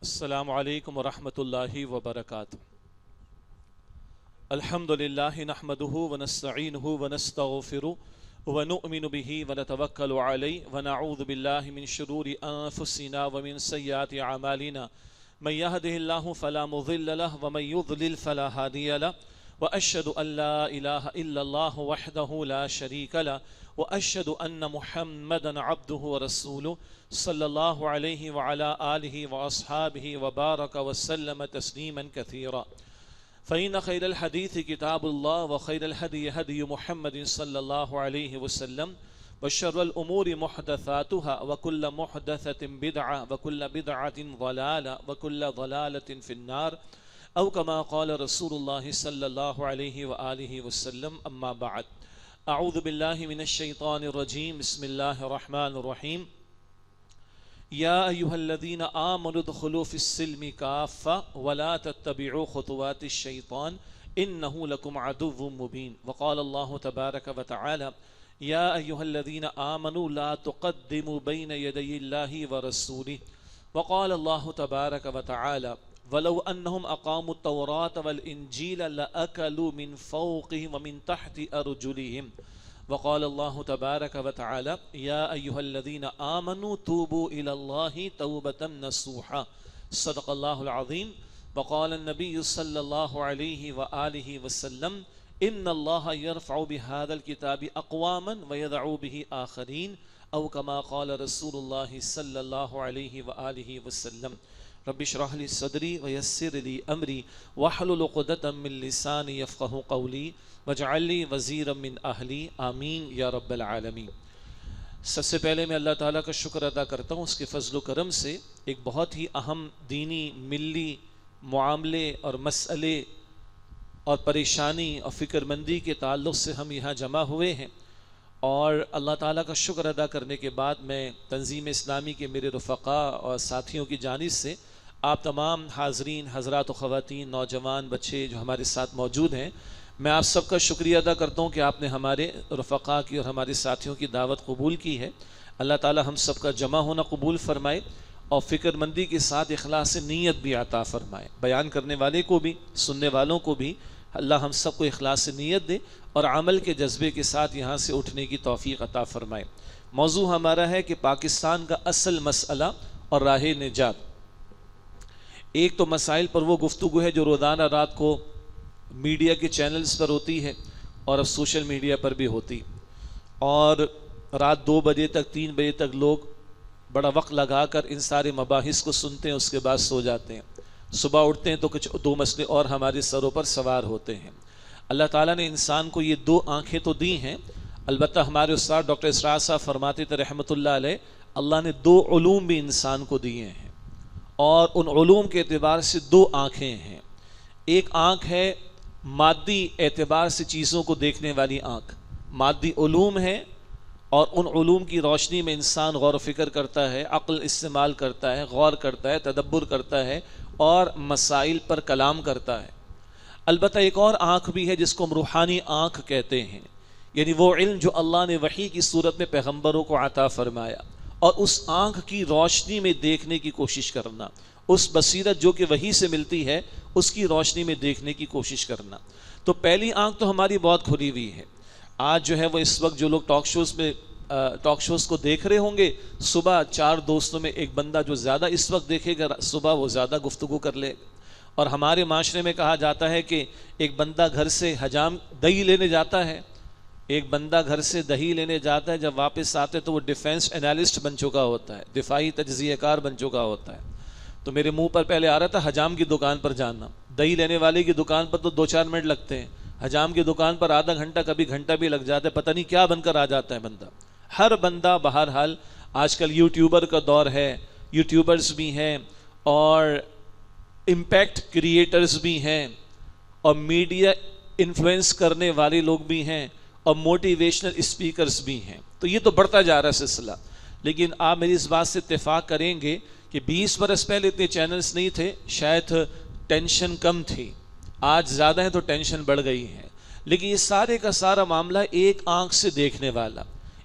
السلام علیکم ورحمۃ اللہ وبرکاتہ۔ الحمدللہ نحمده ونستعینه ونستغفره ونؤمن به ونتوکل علیہ ونعوذ باللہ من شرور انفسنا ومن سیئات اعمالنا من يهده الله فلا مضل له ومن يضلل فلا هادي له واشهد ان لا اله الا الله وحده لا شريك له واشهد ان محمدا عبده ورسوله صلی اللہ علیہ وعلى آلہ واصحابہ وبارک وسلم تسلیما کثیرا فإن خیر الحدیث کتاب اللہ وخیر الہدی ہدی محمد صلی اللہ علیہ وسلم وشر الامور محدثاتها وكل محدثة بدعة وكل بدعة ضلالة وكل ضلالة في النار او كما قال رسول اللہ صلی اللہ علیہ وآلہ وسلم اما بعد اعوذ باللہ من الشیطان الرجیم بسم اللہ الرحمن الرحیم یا ایہا الذین آمنوا ادخلوا فی السلم کافة ولا تتبعوا خطوات الشیطان انہ لکم عدو مبین وقال اللہ تبارک وتعالی یا ایہا الذین آمنوا لا تقدموا بین یدی اللہ ورسولہ وقال اللہ تبارک وتعالی ولو انہم اقاموا التوراة والانجیل لأکلوا من فوقهم ومن تحت ارجلهم وقال اللہ تبارک وتعالی یا ایہا الذین آمنوا توبوا الى اللہ توبة نصوحا صدق اللہ العظیم وقال النبی صلی اللہ علیہ وآلہ وسلم ان اللہ یرفع بهذا الكتاب اقواما ویدعو به آخرین او کما قال رسول اللہ صلی اللہ علیہ وآلہ وسلم رب اشرح لي صدري ويسر لي امري واحلل عقدة من لساني يفقهوا قولي واجعل لي وزيرا من اهلي آمین یا رب العالمین۔ سب سے پہلے میں اللہ تعالیٰ کا شکر ادا کرتا ہوں اس کے فضل و کرم سے ایک بہت ہی اہم دینی ملی معاملے اور مسئلے اور پریشانی اور فکر مندی کے تعلق سے ہم یہاں جمع ہوئے ہیں، اور اللہ تعالیٰ کا شکر ادا کرنے کے بعد میں تنظیم اسلامی کے میرے رفقاء اور ساتھیوں کی جانب سے آپ تمام حاضرین حضرات و خواتین نوجوان بچے جو ہمارے ساتھ موجود ہیں، میں آپ سب کا شکریہ ادا کرتا ہوں کہ آپ نے ہمارے رفقاء کی اور ہمارے ساتھیوں کی دعوت قبول کی ہے۔ اللہ تعالیٰ ہم سب کا جمع ہونا قبول فرمائے اور فکر مندی کے ساتھ اخلاص نیت بھی عطا فرمائے، بیان کرنے والے کو بھی سننے والوں کو بھی اللہ ہم سب کو اخلاص نیت دے اور عمل کے جذبے کے ساتھ یہاں سے اٹھنے کی توفیق عطا فرمائے۔ موضوع ہمارا ہے کہ پاکستان کا اصل مسئلہ اور راہ نجات۔ ایک تو مسائل پر وہ گفتگو ہے جو روزانہ رات کو میڈیا کے چینلز پر ہوتی ہے اور اب سوشل میڈیا پر بھی ہوتی، اور رات 2 بجے تک 3 بجے تک لوگ بڑا وقت لگا کر ان سارے مباحث کو سنتے ہیں، اس کے بعد سو جاتے ہیں، صبح اٹھتے ہیں تو کچھ 2 مسئلے اور ہمارے سروں پر سوار ہوتے ہیں۔ اللہ تعالیٰ نے انسان کو یہ 2 آنکھیں تو دی ہیں، البتہ ہمارے استاد ڈاکٹر اسرار صاحب فرماتے تھے رحمۃ اللہ علیہ، اللہ نے 2 علوم بھی انسان کو دیے ہیں، اور ان علوم کے اعتبار سے 2 آنکھیں ہیں۔ ایک آنکھ ہے مادی اعتبار سے چیزوں کو دیکھنے والی آنکھ، مادی علوم ہے، اور ان علوم کی روشنی میں انسان غور و فکر کرتا ہے، عقل استعمال کرتا ہے، غور کرتا ہے، تدبر کرتا ہے اور مسائل پر کلام کرتا ہے۔ البتہ ایک اور آنکھ بھی ہے جس کو ہم روحانی آنکھ کہتے ہیں، یعنی وہ علم جو اللہ نے وحی کی صورت میں پیغمبروں کو عطا فرمایا، اور اس آنکھ کی روشنی میں دیکھنے کی کوشش کرنا، اس بصیرت جو کہ وحی سے ملتی ہے اس کی روشنی میں دیکھنے کی کوشش کرنا۔ تو پہلی آنکھ تو ہماری بہت کھلی ہوئی ہے۔ آج جو ہے وہ اس وقت جو لوگ ٹاک شوز کو دیکھ رہے ہوں گے، صبح 4 دوستوں میں ایک بندہ جو زیادہ اس وقت دیکھے گا صبح وہ زیادہ گفتگو کر لے گا، اور ہمارے معاشرے میں کہا جاتا ہے کہ ایک بندہ گھر سے دہی لینے جاتا ہے، ایک بندہ گھر سے دہی لینے جاتا ہے، جب واپس آتے تو وہ ڈیفینس انالسٹ بن چکا ہوتا ہے، دفاعی تجزیہ کار بن چکا ہوتا ہے۔ تو میرے منہ پر پہلے آ رہا تھا حجام کی دکان پر جانا، دہی لینے والے کی دکان پر تو 2-4 منٹ لگتے ہیں، حجام کی دکان پر آدھا گھنٹہ کبھی گھنٹہ بھی لگ جاتا ہے، پتہ نہیں کیا بن کر آ جاتا ہے بندہ۔ ہر بندہ بہرحال آج کل یوٹیوبر کا دور ہے، یوٹیوبرز بھی ہیں اور امپیکٹ کریٹرز بھی ہیں اور میڈیا انفلوئنس کرنے والے لوگ بھی ہیں اور موٹیویشنل اسپیکرز بھی ہیں، تو یہ تو بڑھتا جا رہا ہے سلسلہ۔ لیکن آپ میری اس بات سے اتفاق کریں گے کہ 20 برس پہلے اتنے چینلز نہیں تھے، شاید ٹینشن کم تھی، آج زیادہ ہے تو ٹینشن بڑھ گئی ہے، لیکن یہ سارے کا سارا معاملہ ایک آنکھ سے دیکھنے والا۔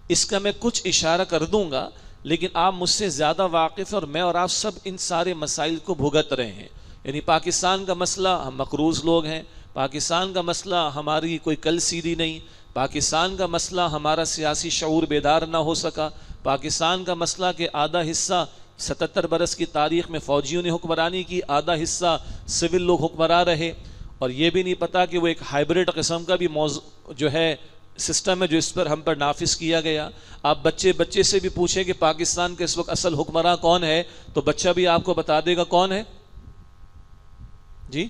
اس کا میں کچھ اشارہ کر دوں گا لیکن آپ مجھ سے زیادہ واقف ہیں اور میں اور آپ سب ان سارے مسائل کو بھگت رہے ہیں. یعنی پاکستان کا مسئلہ ہم مقروض لوگ ہیں، پاکستان کا مسئلہ ہماری کوئی کل سیدھی نہیں، پاکستان کا مسئلہ ہمارا سیاسی شعور بیدار نہ ہو سکا، پاکستان کا مسئلہ کہ آدھا حصہ 77 برس کی تاریخ میں فوجیوں نے حکمرانی کی، آدھا حصہ سول لوگ حکمراں رہے، اور یہ بھی نہیں پتا کہ وہ ایک ہائبرڈ قسم کا بھی موضوع جو ہے سسٹم ہے جو اس پر ہم پر نافذ کیا گیا. آپ بچے سے بھی پوچھیں کہ پاکستان کے اس وقت اصل حکمراں کون ہے تو بچہ بھی آپ کو بتا دے گا کون ہے. جی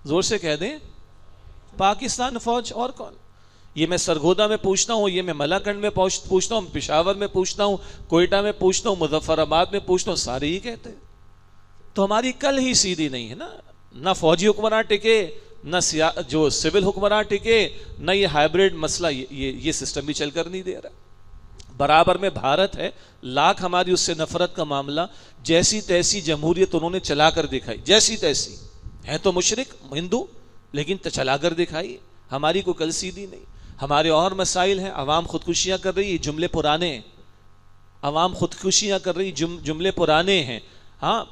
زور سے کہہ دیں، پاکستان فوج، اور کون؟ یہ میں سرگودا میں پوچھتا ہوں، یہ میں ملاکنڈ میں پوچھتا ہوں، پشاور میں پوچھتا ہوں، کوئٹہ میں پوچھتا ہوں، مظفر آباد میں پوچھتا ہوں، سارے ہی کہتے ہیں. تو ہماری کل ہی سیدھی نہیں ہے نا، نہ فوجی حکمراں ٹکے، نہ جو سول حکمراں ٹکے، نہ یہ ہائبرڈ مسئلہ یہ سسٹم بھی چل کر نہیں دے رہا. برابر میں بھارت ہے، لاکھ ہماری اس سے نفرت کا معاملہ، جیسی تیسی جمہوریت انہوں نے چلا کر دکھائی، جیسی تیسی ہے تو مشرک ہندو لیکن چلا کر دکھائی. ہماری کوئی کل سیدھی نہیں. ہمارے اور مسائل ہیں، عوام خودکشیاں کر رہی، جملے پرانے ہیں، عوام خودکشیاں کر رہی، جملے پرانے ہیں. ہاں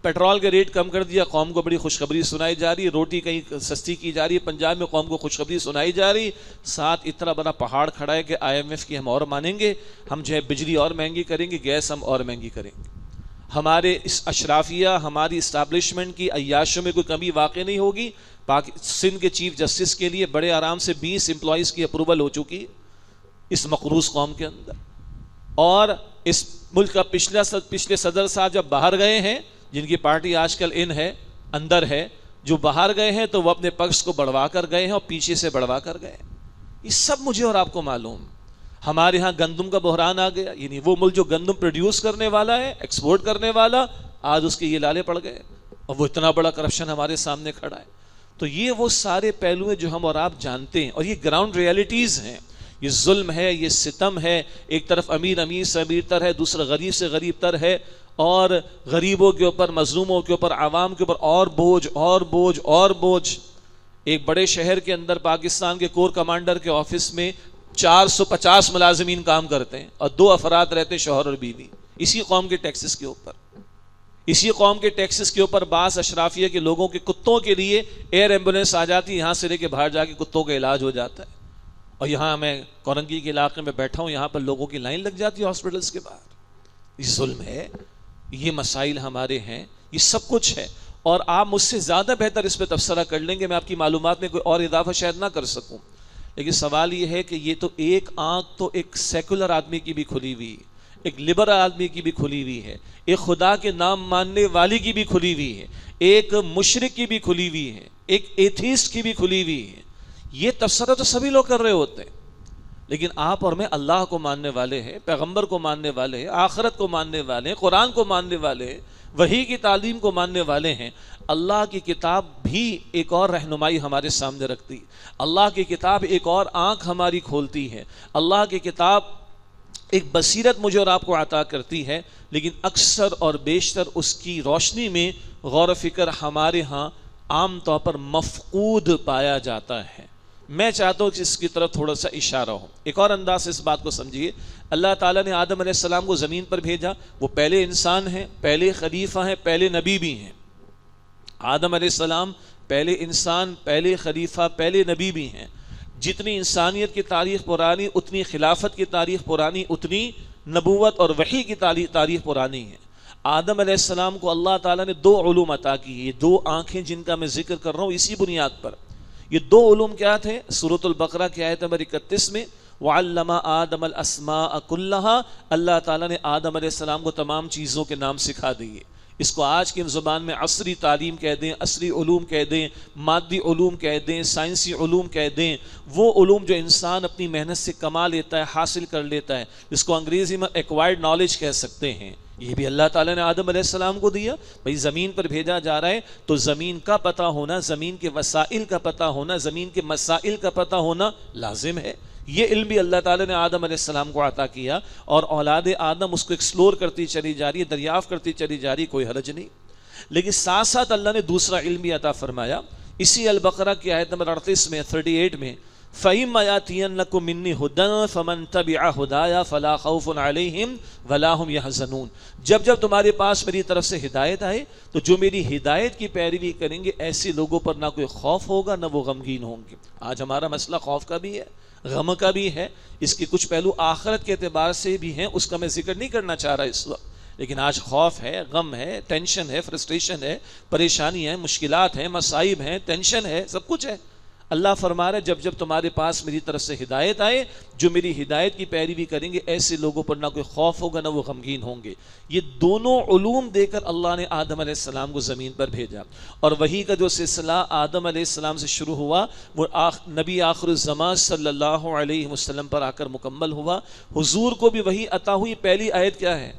پیٹرول کا ریٹ کم کر دیا، قوم کو بڑی خوشخبری سنائی جا رہی ہے، روٹی کہیں سستی کی جا رہی ہے پنجاب میں، قوم کو خوشخبری سنائی جا رہی، ساتھ اتنا بڑا پہاڑ کھڑا ہے کہ IMF کی ہم اور مانیں گے، ہم جو ہے بجلی اور مہنگی کریں گے، گیس ہم اور مہنگی کریں گے. ہمارے اس اشرافیہ، ہماری اسٹیبلشمنٹ کی عیاشوں میں کوئی کمی واقع نہیں ہوگی. سندھ کے چیف جسٹس کے لیے بڑے آرام سے 20 امپلائیز کی اپروول ہو چکی اس مقروض قوم کے اندر. اور اس ملک کا پچھلے صدر صاحب جب باہر گئے ہیں، جن کی پارٹی آج کل اندر ہے، جو باہر گئے ہیں تو وہ اپنے پکس کو بڑھوا کر گئے ہیں اور پیچھے سے بڑھوا کر گئے. یہ سب مجھے اور آپ کو معلوم. ہمارے ہاں گندم کا بحران آ گیا، یعنی وہ ملک جو گندم پروڈیوس کرنے والا ہے، ایکسپورٹ کرنے والا، آج اس کے یہ لالے پڑ گئے اور وہ اتنا بڑا کرپشن ہمارے سامنے کھڑا ہے. تو یہ وہ سارے پہلو ہیں جو ہم اور آپ جانتے ہیں، اور یہ گراؤنڈ ریالٹیز ہیں. یہ ظلم ہے، یہ ستم ہے. ایک طرف امیر سے امیر تر ہے، دوسرا غریب سے غریب تر ہے، اور غریبوں کے اوپر، مظلوموں کے اوپر، عوام کے اوپر اور بوجھ اور بوجھ اور بوجھ. ایک بڑے شہر کے اندر پاکستان کے کور کمانڈر کے آفس میں 450 ملازمین کام کرتے ہیں اور 2 افراد رہتے ہیں، شوہر اور بیوی. اسی قوم کے ٹیکسز کے اوپر بعض اشرافیہ کے لوگوں کے کتوں کے لیے ایئر ایمبولینس آ جاتی ہے، یہاں سے لے کے باہر جا کے کتوں کا علاج ہو جاتا ہے. اور یہاں میں کورنگی کے علاقے میں بیٹھا ہوں، یہاں پر لوگوں کی لائن لگ جاتی ہے ہاسپٹلس کے باہر. یہ ظلم ہے، یہ مسائل ہمارے ہیں، یہ سب کچھ ہے. اور آپ مجھ سے زیادہ بہتر اس پہ تبصرہ کر لیں گے، میں آپ کی معلومات میں کوئی اور اضافہ شاید نہ کر سکوں. لیکن سوال یہ ہے کہ یہ تو ایک آنکھ تو ایک سیکولر آدمی کی بھی کھلی ہوئی، ایک لبرل آدمی کی بھی کھلی ہوئی ہے، ایک خدا کے نام ماننے والی کی بھی کھلی ہوئی ہے، ایک مشرک کی بھی کھلی ہوئی ہے، ایک ایتھیسٹ کی بھی کھلی ہوئی ہے. یہ تبصرہ تو سبھی لوگ کر رہے ہوتے ہیں، لیکن آپ اور میں اللہ کو ماننے والے ہیں، پیغمبر کو ماننے والے ہیں، آخرت کو ماننے والے ہیں، قرآن کو ماننے والے ہیں، وحی کی تعلیم کو ماننے والے ہیں. اللہ کی کتاب بھی ایک اور رہنمائی ہمارے سامنے رکھتی ہے، اللہ کی کتاب ایک اور آنکھ ہماری کھولتی ہے، اللہ کی کتاب ایک بصیرت مجھے اور آپ کو عطا کرتی ہے. لیکن اکثر اور بیشتر اس کی روشنی میں غور و فکر ہمارے ہاں عام طور پر مفقود پایا جاتا ہے. میں چاہتا ہوں کہ اس کی طرف تھوڑا سا اشارہ ہو. ایک اور انداز سے اس بات کو سمجھیے. اللہ تعالیٰ نے آدم علیہ السلام کو زمین پر بھیجا، وہ پہلے انسان ہیں، پہلے خلیفہ ہیں، پہلے نبی بھی ہیں. آدم علیہ السلام پہلے انسان، پہلے خلیفہ، پہلے نبی بھی ہیں. جتنی انسانیت کی تاریخ پرانی، اتنی خلافت کی تاریخ پرانی، اتنی نبوت اور وحی کی تاریخ پرانی ہے. آدم علیہ السلام کو اللہ تعالیٰ نے 2 علوم عطا کی. یہ 2 آنکھیں جن کا میں ذکر کر رہا ہوں اسی بنیاد پر. یہ 2 علوم کیا تھے؟ سورۃ البقرہ کی آیت نمبر 31 میں وَعَلَّمَ آدَمَ الْأَسْمَاءَ كُلَّهَا، اللہ تعالیٰ نے آدم علیہ السلام کو تمام چیزوں کے نام سکھا دیے. اس کو آج کی زبان میں عصری تعلیم کہہ دیں، عصری علوم کہہ دیں، مادی علوم کہہ دیں، سائنسی علوم کہہ دیں. وہ علوم جو انسان اپنی محنت سے کما لیتا ہے، حاصل کر لیتا ہے، جس کو انگریزی میں ایکوائرڈ نالج کہہ سکتے ہیں، یہ بھی اللہ تعالیٰ نے آدم علیہ السلام کو دیا. بھئی زمین پر بھیجا جا رہا ہے تو زمین کا پتہ ہونا، زمین کے وسائل کا پتہ ہونا، زمین کے مسائل کا پتہ ہونا لازم ہے. یہ علم بھی اللہ تعالیٰ نے آدم علیہ السلام کو عطا کیا، اور اولاد آدم اس کو ایکسپلور کرتی چلی جا رہی ہے، دریافت کرتی چلی جا رہی، کوئی حرج نہیں. لیکن ساتھ ساتھ اللہ نے دوسرا علم بھی عطا فرمایا. اسی البقرہ کی آیت نمبر 38 میں 38 میں فَإِمَّا يَأْتِيَنَّكُم مِّنِّي هُدًى فَمَن تَبِعَ هُدَايَ فَلَا خَوْفٌ عَلَيْهِمْ وَلَا هُمْ يَحْزَنُونَ جب تمہارے پاس میری طرف سے ہدایت آئے تو جو میری ہدایت کی پیروی کریں گے ایسے لوگوں پر نہ کوئی خوف ہوگا نہ وہ غمگین ہوں گے. آج ہمارا مسئلہ خوف کا بھی ہے، غم کا بھی ہے، اس کے کچھ پہلو آخرت کے اعتبار سے بھی ہیں، اس کا میں ذکر نہیں کرنا چاہ رہا اس وقت. لیکن آج خوف ہے، غم ہے، ٹینشن ہے، فرسٹریشن ہے، پریشانی ہے، مشکلات ہیں، مصائب ہیں، ٹینشن ہے، سب کچھ ہے. اللہ فرما رہا ہے جب تمہارے پاس میری طرف سے ہدایت آئے، جو میری ہدایت کی پیروی کریں گے ایسے لوگوں پر نہ کوئی خوف ہوگا نہ وہ غمگین ہوں گے. یہ دونوں علوم دے کر اللہ نے آدم علیہ السلام کو زمین پر بھیجا، اور وہی کا جو سلسلہ آدم علیہ السلام سے شروع ہوا وہ نبی آخر الزمان صلی اللہ علیہ وسلم پر آ کر مکمل ہوا. حضور کو بھی وہی عطا ہوئی. پہلی آیت کیا ہے؟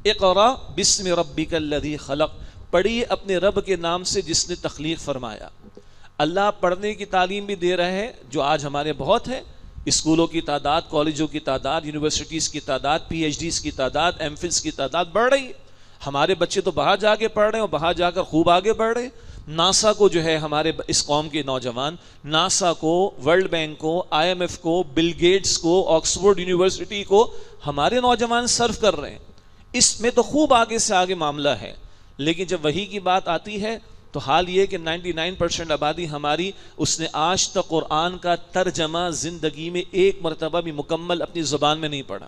اقرا بسم ربک الذی خلق، پڑھیے اپنے رب کے نام سے جس نے تخلیق فرمایا. اللہ پڑھنے کی تعلیم بھی دے رہا ہے جو آج ہمارے بہت ہے. اسکولوں کی تعداد، کالجوں کی تعداد، یونیورسٹیز کی تعداد، پی ایچ ڈیز کی تعداد، ایم فلس کی تعداد بڑھ رہی ہے. ہمارے بچے تو باہر جا کے پڑھ رہے ہیں اور باہر جا کر خوب آگے بڑھ رہے ہیں. ناسا کو جو ہے ہمارے اس قوم کے نوجوان، ناسا کو، ورلڈ بینک کو، آئی ایم ایف کو، بل گیٹس کو، آکسفورڈ یونیورسٹی کو ہمارے نوجوان سرو کر رہے ہیں. اس میں تو خوب آگے سے آگے معاملہ ہے. لیکن جب وحی کی بات آتی ہے تو حال یہ کہ 99% آبادی ہماری اس نے آج تک قرآن کا ترجمہ زندگی میں ایک مرتبہ بھی مکمل اپنی زبان میں نہیں پڑھا.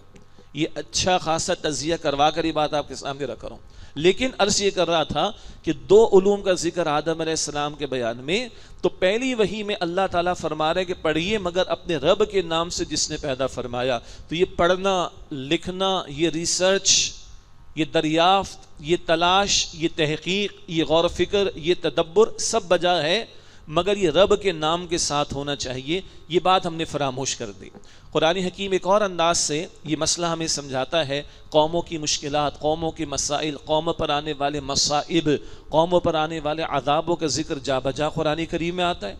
یہ اچھا خاصا تجزیہ کروا کر یہ بات آپ کے سامنے رکھ رہا ہوں. لیکن عرض یہ کر رہا تھا کہ دو علوم کا ذکر آدم علیہ السلام کے بیان میں. تو پہلی وحی میں اللہ تعالیٰ فرما رہے کہ پڑھیے مگر اپنے رب کے نام سے جس نے پیدا فرمایا. تو یہ پڑھنا، لکھنا، یہ ریسرچ، یہ دریافت، یہ تلاش، یہ تحقیق، یہ غور و فکر، یہ تدبر سب بجا ہے، مگر یہ رب کے نام کے ساتھ ہونا چاہیے. یہ بات ہم نے فراموش کر دی. قرآن حکیم ایک اور انداز سے یہ مسئلہ ہمیں سمجھاتا ہے. قوموں کی مشکلات، قوموں کے مسائل، قوموں پر آنے والے مصائب، قوموں پر آنے والے عذابوں کا ذکر جا بجا قرآن کریم میں آتا ہے.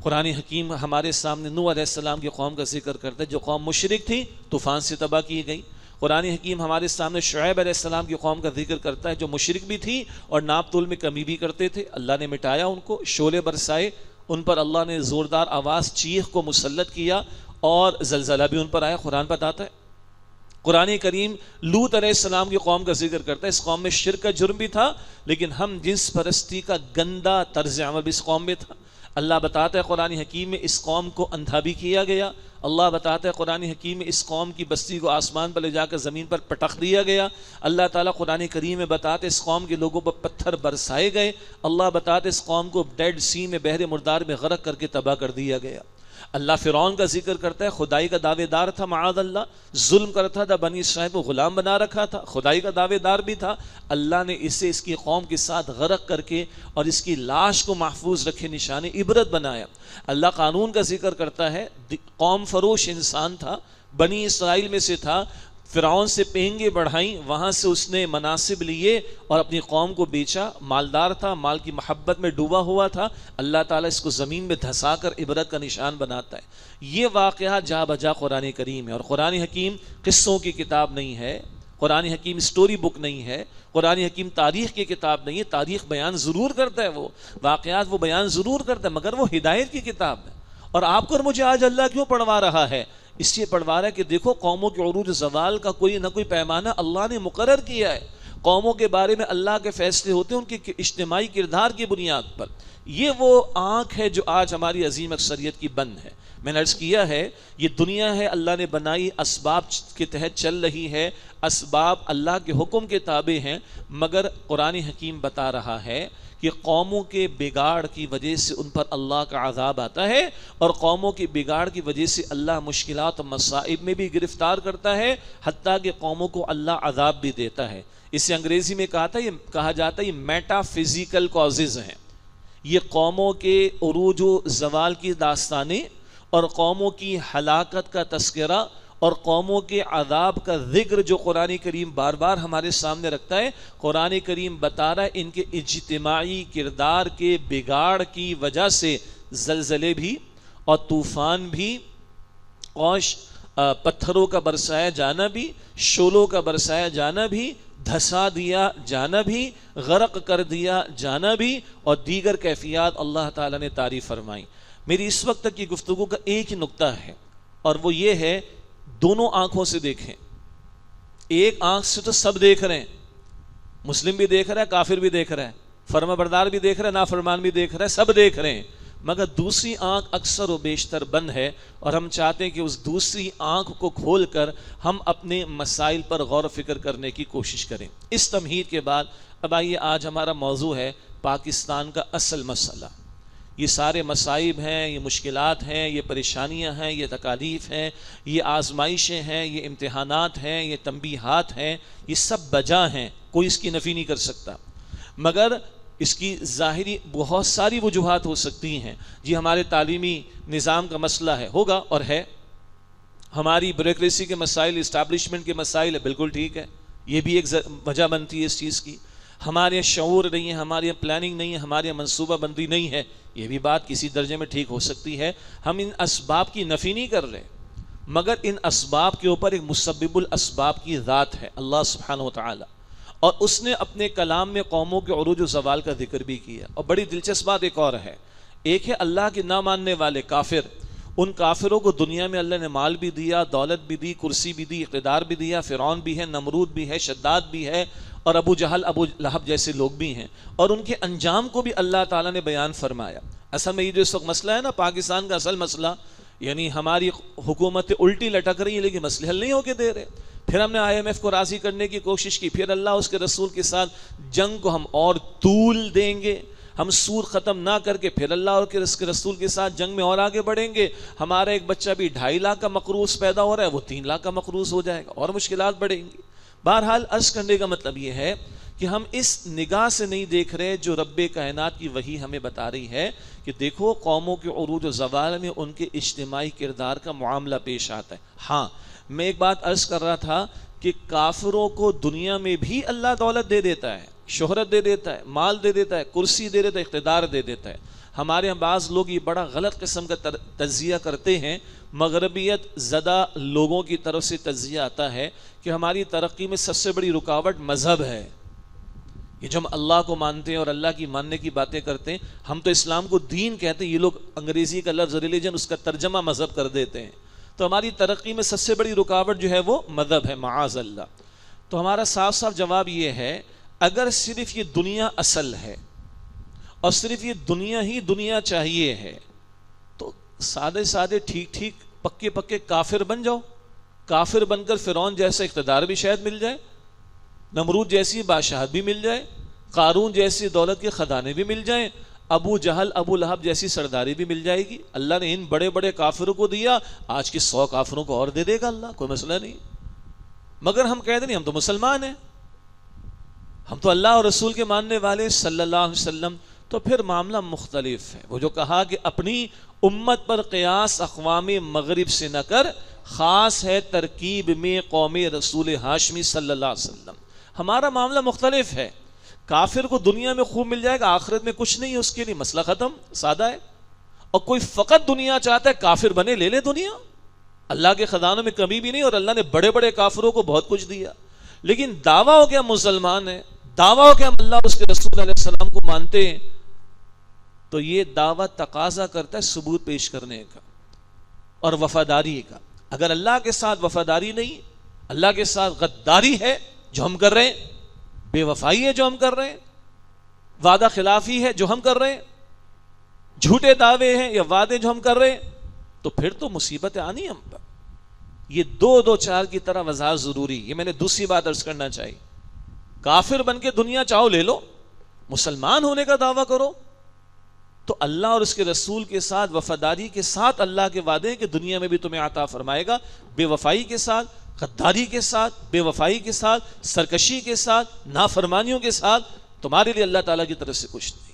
قرآن حکیم ہمارے سامنے نوح علیہ السلام کی قوم کا ذکر کرتا ہے جو قوم مشرک تھی، طوفان سے تباہ کی گئی. قرآن حکیم ہمارے سامنے شعیب علیہ السلام کی قوم کا ذکر کرتا ہے جو مشرک بھی تھی اور ناپ تول میں کمی بھی کرتے تھے. اللہ نے مٹایا ان کو، شعلے برسائے ان پر، اللہ نے زوردار آواز چیخ کو مسلط کیا اور زلزلہ بھی ان پر آیا. قرآن بتاتا ہے. قرآن کریم لوط علیہ السلام کی قوم کا ذکر کرتا ہے. اس قوم میں شرک کا جرم بھی تھا لیکن ہم جنس پرستی کا گندا طرز عمل بھی اس قوم میں تھا. اللہ بتاتا ہے قرآن حکیم میں اس قوم کو اندھا بھی کیا گیا. اللہ بتاتا ہے قرآن حکیم میں اس قوم کی بستی کو آسمان پر لے جا کر زمین پر پٹخ دیا گیا. اللہ تعالیٰ قرآن کریم میں بتاتے اس قوم کے لوگوں پر پتھر برسائے گئے. اللہ بتاتے اس قوم کو ڈیڈ سی میں، بحر مردار میں غرق کر کے تباہ کر دیا گیا. اللہ فرعون کا ذکر کرتا ہے، خدائی کا دعوے دار تھا، معاذ اللہ، ظلم کرتا تھا، بنی اسرائیل کو غلام بنا رکھا تھا، خدائی کا دعوے دار بھی تھا. اللہ نے اسے اس کی قوم کے ساتھ غرق کر کے اور اس کی لاش کو محفوظ رکھے نشان عبرت بنایا. اللہ قانون کا ذکر کرتا ہے، قوم فروش انسان تھا، بنی اسرائیل میں سے تھا، فرعون سے پینگیں بڑھائیں، وہاں سے اس نے مناصب لیے اور اپنی قوم کو بیچا. مالدار تھا، مال کی محبت میں ڈوبا ہوا تھا. اللہ تعالیٰ اس کو زمین میں دھسا کر عبرت کا نشان بناتا ہے. یہ واقعہ جا بجا قرآن کریم ہے. اور قرآن حکیم قصوں کی کتاب نہیں ہے، قرآن حکیم سٹوری بک نہیں ہے، قرآن حکیم تاریخ کی کتاب نہیں ہے. تاریخ بیان ضرور کرتا ہے، وہ واقعات وہ بیان ضرور کرتا ہے، مگر وہ ہدایت کی کتاب ہے. اور آپ کو اور مجھے آج اللہ کیوں پڑھوا رہا ہے؟ اس لیے پڑھوا رہا ہے کہ دیکھو قوموں کے عروج زوال کا کوئی نہ کوئی پیمانہ اللہ نے مقرر کیا ہے. قوموں کے بارے میں اللہ کے فیصلے ہوتے ہیں ان کے اجتماعی کردار کی بنیاد پر. یہ وہ آنکھ ہے جو آج ہماری عظیم اکثریت کی بند ہے. میں نے عرض کیا ہے یہ دنیا ہے اللہ نے بنائی، اسباب کے تحت چل رہی ہے، اسباب اللہ کے حکم کے تابع ہیں، مگر قرآن حکیم بتا رہا ہے کہ قوموں کے بگاڑ کی وجہ سے ان پر اللہ کا عذاب آتا ہے، اور قوموں کے بگاڑ کی وجہ سے اللہ مشکلات و مصائب میں بھی گرفتار کرتا ہے، حتیٰ کہ قوموں کو اللہ عذاب بھی دیتا ہے. اسے انگریزی میں کہا جاتا ہے یہ میٹا فزیکل کازز ہیں. یہ قوموں کے عروج و زوال کی داستانیں اور قوموں کی ہلاکت کا تذکرہ اور قوموں کے عذاب کا ذکر جو قرآن کریم بار بار ہمارے سامنے رکھتا ہے. قرآن کریم بتا رہا ہے ان کے اجتماعی کردار کے بگاڑ کی وجہ سے زلزلے بھی اور طوفان بھی اور پتھروں کا برسایا جانا بھی، شعلوں کا برسایا جانا بھی، دھسا دیا جانا بھی، غرق کر دیا جانا بھی، اور دیگر کیفیات اللہ تعالیٰ نے تعریف فرمائی. میری اس وقت تک کی گفتگو کا ایک ہی نقطہ ہے، اور وہ یہ ہے دونوں آنکھوں سے دیکھیں. ایک آنکھ سے تو سب دیکھ رہے ہیں، مسلم بھی دیکھ رہا ہے، کافر بھی دیکھ رہا ہے، فرما بردار بھی دیکھ رہا ہے، نافرمان بھی دیکھ رہا ہے، سب دیکھ رہے ہیں، مگر دوسری آنکھ اکثر و بیشتر بند ہے، اور ہم چاہتے ہیں کہ اس دوسری آنکھ کو کھول کر ہم اپنے مسائل پر غور و فکر کرنے کی کوشش کریں. اس تمہید کے بعد اب آئیے، آج ہمارا موضوع ہے پاکستان کا اصل مسئلہ. یہ سارے مصائب ہیں، یہ مشکلات ہیں، یہ پریشانیاں ہیں، یہ تکالیف ہیں، یہ آزمائشیں ہیں، یہ امتحانات ہیں، یہ تنبیہات ہیں، یہ سب بجا ہیں، کوئی اس کی نفی نہیں کر سکتا. مگر اس کی ظاہری بہت ساری وجوہات ہو سکتی ہیں. جی ہمارے تعلیمی نظام کا مسئلہ ہے، ہوگا اور ہے. ہماری بیوروکریسی کے مسائل، اسٹیبلشمنٹ کے مسائل ہے، بالکل ٹھیک ہے، یہ بھی ایک وجہ بنتی ہے اس چیز کی. ہمارے شعور نہیں ہے، ہماری پلاننگ نہیں ہے، ہماری منصوبہ بندی نہیں ہے، یہ بھی بات کسی درجے میں ٹھیک ہو سکتی ہے. ہم ان اسباب کی نفی نہیں کر رہے، مگر ان اسباب کے اوپر ایک مسبب الاسباب کی ذات ہے، اللہ سبحانہ وتعالی، اور اس نے اپنے کلام میں قوموں کے عروج و زوال کا ذکر بھی کیا. اور بڑی دلچسپ بات ایک اور ہے، ایک ہے اللہ کے نہ ماننے والے کافر. ان کافروں کو دنیا میں اللہ نے مال بھی دیا، دولت بھی دی، کرسی بھی دی، اقتدار بھی دیا، فرعون بھی ہے، نمرود بھی ہے، شداد بھی ہے، اور ابو جہل، ابو لہب جیسے لوگ بھی ہیں، اور ان کے انجام کو بھی اللہ تعالیٰ نے بیان فرمایا. اصل میں یہ جو اس وقت مسئلہ ہے نا پاکستان کا اصل مسئلہ، یعنی ہماری حکومتیں الٹی لٹک رہی ہیں لیکن مسئلے حل نہیں ہو کے دے رہے. پھر ہم نے IMF کو راضی کرنے کی کوشش کی، پھر اللہ اس کے رسول کے ساتھ جنگ کو ہم اور طول دیں گے، ہم سود ختم نہ کر کے پھر اللہ اور اس کے رسول کے ساتھ جنگ میں اور آگے بڑھیں گے. ہمارا ایک بچہ بھی 2.5 لاکھ کا مقروض پیدا ہو رہا ہے، وہ 3 لاکھ کا مقروض ہو جائے گا، اور مشکلات بڑھیں گی. بہرحال عرض کرنے کا مطلب یہ ہے کہ ہم اس نگاہ سے نہیں دیکھ رہے جو رب کائنات کی وحی ہمیں بتا رہی ہے کہ دیکھو قوموں کے عروج و زوال میں ان کے اجتماعی کردار کا معاملہ پیش آتا ہے. ہاں میں ایک بات عرض کر رہا تھا کہ کافروں کو دنیا میں بھی اللہ دولت دے دیتا ہے، شہرت دے دیتا ہے، مال دے دیتا ہے، کرسی دے دیتا ہے، اقتدار دے دیتا ہے. ہمارے ہم بعض لوگ یہ بڑا غلط قسم کا تجزیہ کرتے ہیں، مغربیت زدہ لوگوں کی طرف سے تجزیہ آتا ہے کہ ہماری ترقی میں سب سے بڑی رکاوٹ مذہب ہے. یہ جو ہم اللہ کو مانتے ہیں اور اللہ کی ماننے کی باتیں کرتے ہیں، ہم تو اسلام کو دین کہتے ہیں، یہ لوگ انگریزی کا لفظ ریلیجن اس کا ترجمہ مذہب کر دیتے ہیں. تو ہماری ترقی میں سب سے بڑی رکاوٹ جو ہے وہ مذہب ہے، معاذ اللہ. تو ہمارا صاف صاف جواب یہ ہے، اگر صرف یہ دنیا اصل ہے اور صرف یہ دنیا ہی دنیا چاہیے ہے تو سادے سادے ٹھیک ٹھیک پکے پکے کافر بن جاؤ. کافر بن کر فرعون جیسا اقتدار بھی شاید مل جائے، نمرود جیسی بادشاہت بھی مل جائے، قارون جیسی دولت کے خزانے بھی مل جائیں، ابو جہل ابو لہب جیسی سرداری بھی مل جائے گی. اللہ نے ان بڑے بڑے کافروں کو دیا، آج کے 100 کافروں کو اور دے دے گا اللہ، کوئی مسئلہ نہیں. مگر ہم کہتے نہیں، ہم تو مسلمان ہیں، ہم تو اللہ اور رسول کے ماننے والے صلی اللہ علیہ وسلم. تو پھر معاملہ مختلف ہے. وہ جو کہا کہ اپنی امت پر قیاس اقوام مغرب سے نہ کر، خاص ہے ترکیب میں قوم رسول ہاشمی صلی اللہ علیہ وسلم. ہمارا معاملہ مختلف ہے. کافر کو دنیا میں خوب مل جائے گا، آخرت میں کچھ نہیں ہے اس کے لیے، مسئلہ ختم، سادہ ہے. اور کوئی فقط دنیا چاہتا ہے کافر بنے، لے لے دنیا، اللہ کے خزانوں میں کمی بھی نہیں، اور اللہ نے بڑے بڑے کافروں کو بہت کچھ دیا. لیکن دعویٰ ہو کہ ہم مسلمان ہیں، دعویٰ ہو کہ ہم اللہ اور اس کے رسول علیہ السلام کو مانتے ہیں، تو یہ دعویٰ تقاضا کرتا ہے ثبوت پیش کرنے کا اور وفاداری کا. اگر اللہ کے ساتھ وفاداری نہیں، اللہ کے ساتھ غداری ہے جو ہم کر رہے ہیں، بے وفائی ہے جو ہم کر رہے ہیں، وعدہ خلافی ہے جو ہم کر رہے ہیں، جھوٹے دعوے ہیں یا وعدے جو ہم کر رہے ہیں، تو پھر تو مصیبت آنی ہم پر. یہ دو چار کی طرح وضاحت ضروری. یہ میں نے دوسری بات عرض کرنا چاہیے. کافر بن کے دنیا چاہو لے لو، مسلمان ہونے کا دعویٰ کرو تو اللہ اور اس کے رسول کے ساتھ وفاداری کے ساتھ اللہ کے وعدے ہیں کہ دنیا میں بھی تمہیں عطا فرمائے گا. بے وفائی کے ساتھ، غداری کے ساتھ، بے وفائی کے ساتھ، سرکشی کے ساتھ، نافرمانیوں کے ساتھ تمہارے لیے اللہ تعالیٰ کی طرف سے کچھ نہیں.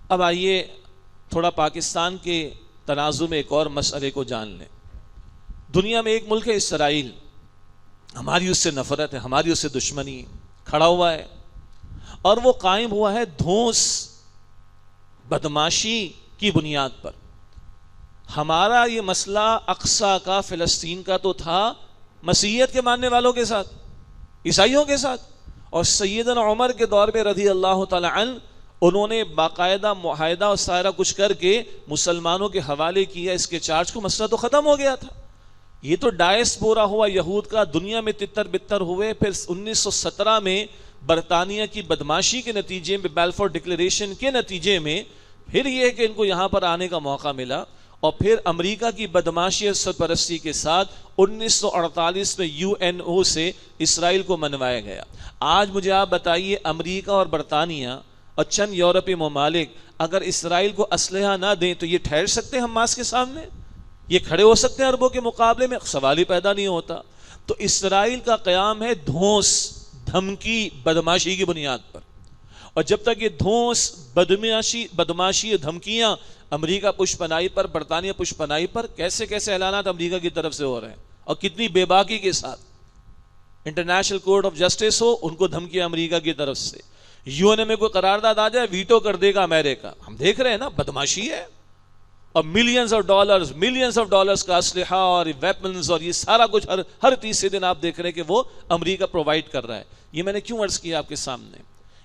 اب آئیے تھوڑا پاکستان کے تنازع میں ایک اور مسئلے کو جان لیں. دنیا میں ایک ملک ہے اسرائیل، ہماری اس سے نفرت ہے، ہماری اس سے دشمنی کھڑا ہوا ہے، اور وہ قائم ہوا ہے دھونس بدماشی کی بنیاد پر. ہمارا یہ مسئلہ اقصی کا، فلسطین کا تو تھا مسیحیت کے ماننے والوں کے ساتھ، عیسائیوں کے ساتھ، اور سیدنا عمر کے دور میں رضی اللہ تعالی عنہ انہوں نے باقاعدہ معاہدہ اور سارا کچھ کر کے مسلمانوں کے حوالے کیا اس کے چارج کو، مسئلہ تو ختم ہو گیا تھا۔ یہ تو ڈائسپورا ہوا یہود کا، دنیا میں تتر بتر ہوئے، پھر 1917 میں برطانیہ کی بدماشی کے نتیجے میں، بیلفور ڈکلیریشن کے نتیجے میں پھر یہ کہ ان کو یہاں پر آنے کا موقع ملا، اور پھر امریکہ کی بدماشی اور سرپرستی کے ساتھ 1948 میں UNO سے اسرائیل کو منوایا گیا۔ آج مجھے آپ بتائیے، امریکہ اور برطانیہ اور چند یورپی ممالک اگر اسرائیل کو اسلحہ نہ دیں تو یہ ٹھہر سکتے ہیں حماس کے سامنے؟ یہ کھڑے ہو سکتے ہیں عربوں کے مقابلے میں؟ سوال ہی پیدا نہیں ہوتا۔ تو اسرائیل کا قیام ہے دھونس، دھمکی، بدماشی کی بنیاد پر، اور جب تک یہ دھونس، بدماشی، دھمکیاں امریکہ پشپنائی پر، برطانیہ پشپنائی پر، کیسے کیسے اعلانات امریکہ کی طرف سے ہو رہے ہیں اور کتنی بے باکی کے ساتھ۔ انٹرنیشنل کورٹ آف جسٹس ہو، ان کو دھمکیاں امریکہ کی طرف سے، UN میں کوئی قرارداد آ جائے ویٹو کر دے گا امریکہ۔ ہم دیکھ رہے ہیں نا، بدماشی ہے، اور ملینز آف ڈالرز کا اسلحہ اور ویپنز اور یہ سارا کچھ ہر تیسرے دن آپ دیکھ رہے ہیں کہ وہ امریکہ پرووائڈ کر رہا ہے۔ یہ میں نے کیوں عرض کیا آپ کے سامنے؟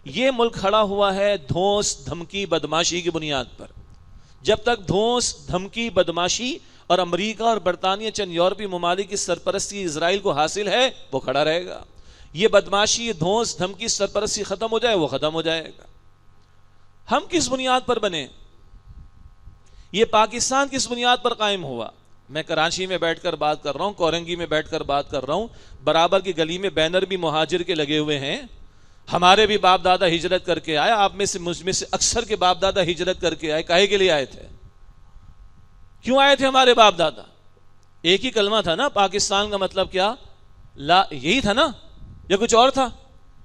یہ ملک کھڑا ہوا ہے دھونس، دھمکی، بدماشی کی بنیاد پر۔ جب تک دھونس، دھمکی، بدماشی اور امریکہ اور برطانیہ چند یورپی ممالک کی سرپرستی اسرائیل کو حاصل ہے، وہ کھڑا رہے گا۔ یہ بدماشی، یہ دھونس، دھمکی، سرپرستی ختم ہو جائے، وہ ختم ہو جائے گا۔ ہم کس بنیاد پر بنے؟ یہ پاکستان کس بنیاد پر قائم ہوا؟ میں کراچی میں بیٹھ کر بات کر رہا ہوں، کورنگی میں بیٹھ کر بات کر رہا ہوں، برابر کی گلی میں بینر بھی مہاجر کے لگے ہوئے ہیں۔ ہمارے بھی باپ دادا ہجرت کر کے آئے، آپ میں سے، مجھ میں سے اکثر کے باپ دادا ہجرت کر کے آئے۔ کاہے کے لیے آئے تھے؟ کیوں آئے تھے ہمارے باپ دادا؟ ایک ہی کلمہ تھا نا، پاکستان کا مطلب کیا؟ لا، یہی تھا نا، یا کچھ اور تھا؟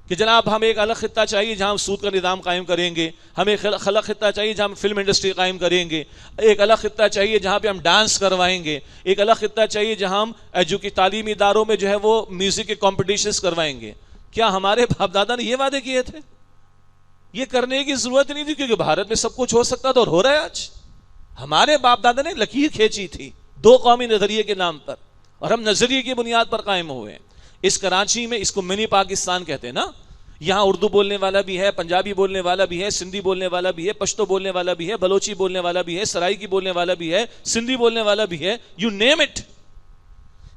کہ جناب ہم ایک الگ خطہ چاہیے جہاں ہم سود کا نظام قائم کریں گے، ہمیں ایک الگ خطہ چاہیے جہاں ہم فلم انڈسٹری قائم کریں گے، ایک الگ خطہ چاہیے جہاں پہ ہم ڈانس کروائیں گے، ایک الگ خطہ چاہیے جہاں ہم تعلیمی اداروں میں جو ہے وہ میوزک کے کمپٹیشنز کروائیں گے۔ کیا ہمارے باپ دادا نے یہ وعدے کیے تھے؟ یہ کرنے کی ضرورت نہیں تھی، کیونکہ بھارت میں سب کچھ ہو سکتا تھا اور ہو رہا ہے آج۔ ہمارے باپ دادا نے لکیر کھینچی تھی دو قومی نظریے کے نام پر، اور ہم نظریے کی بنیاد پر قائم ہوئے ہیں۔ اس کراچی میں اس کو منی پاکستان کہتے ہیں نا، یہاں اردو بولنے والا بھی ہے، پنجابی بولنے والا بھی ہے، سندھی بولنے والا بھی ہے، پشتو بولنے والا بھی ہے، بلوچی بولنے والا بھی ہے، سرائیکی بولنے والا بھی ہے، سندھی بولنے والا بھی ہے، یو نیم اٹ۔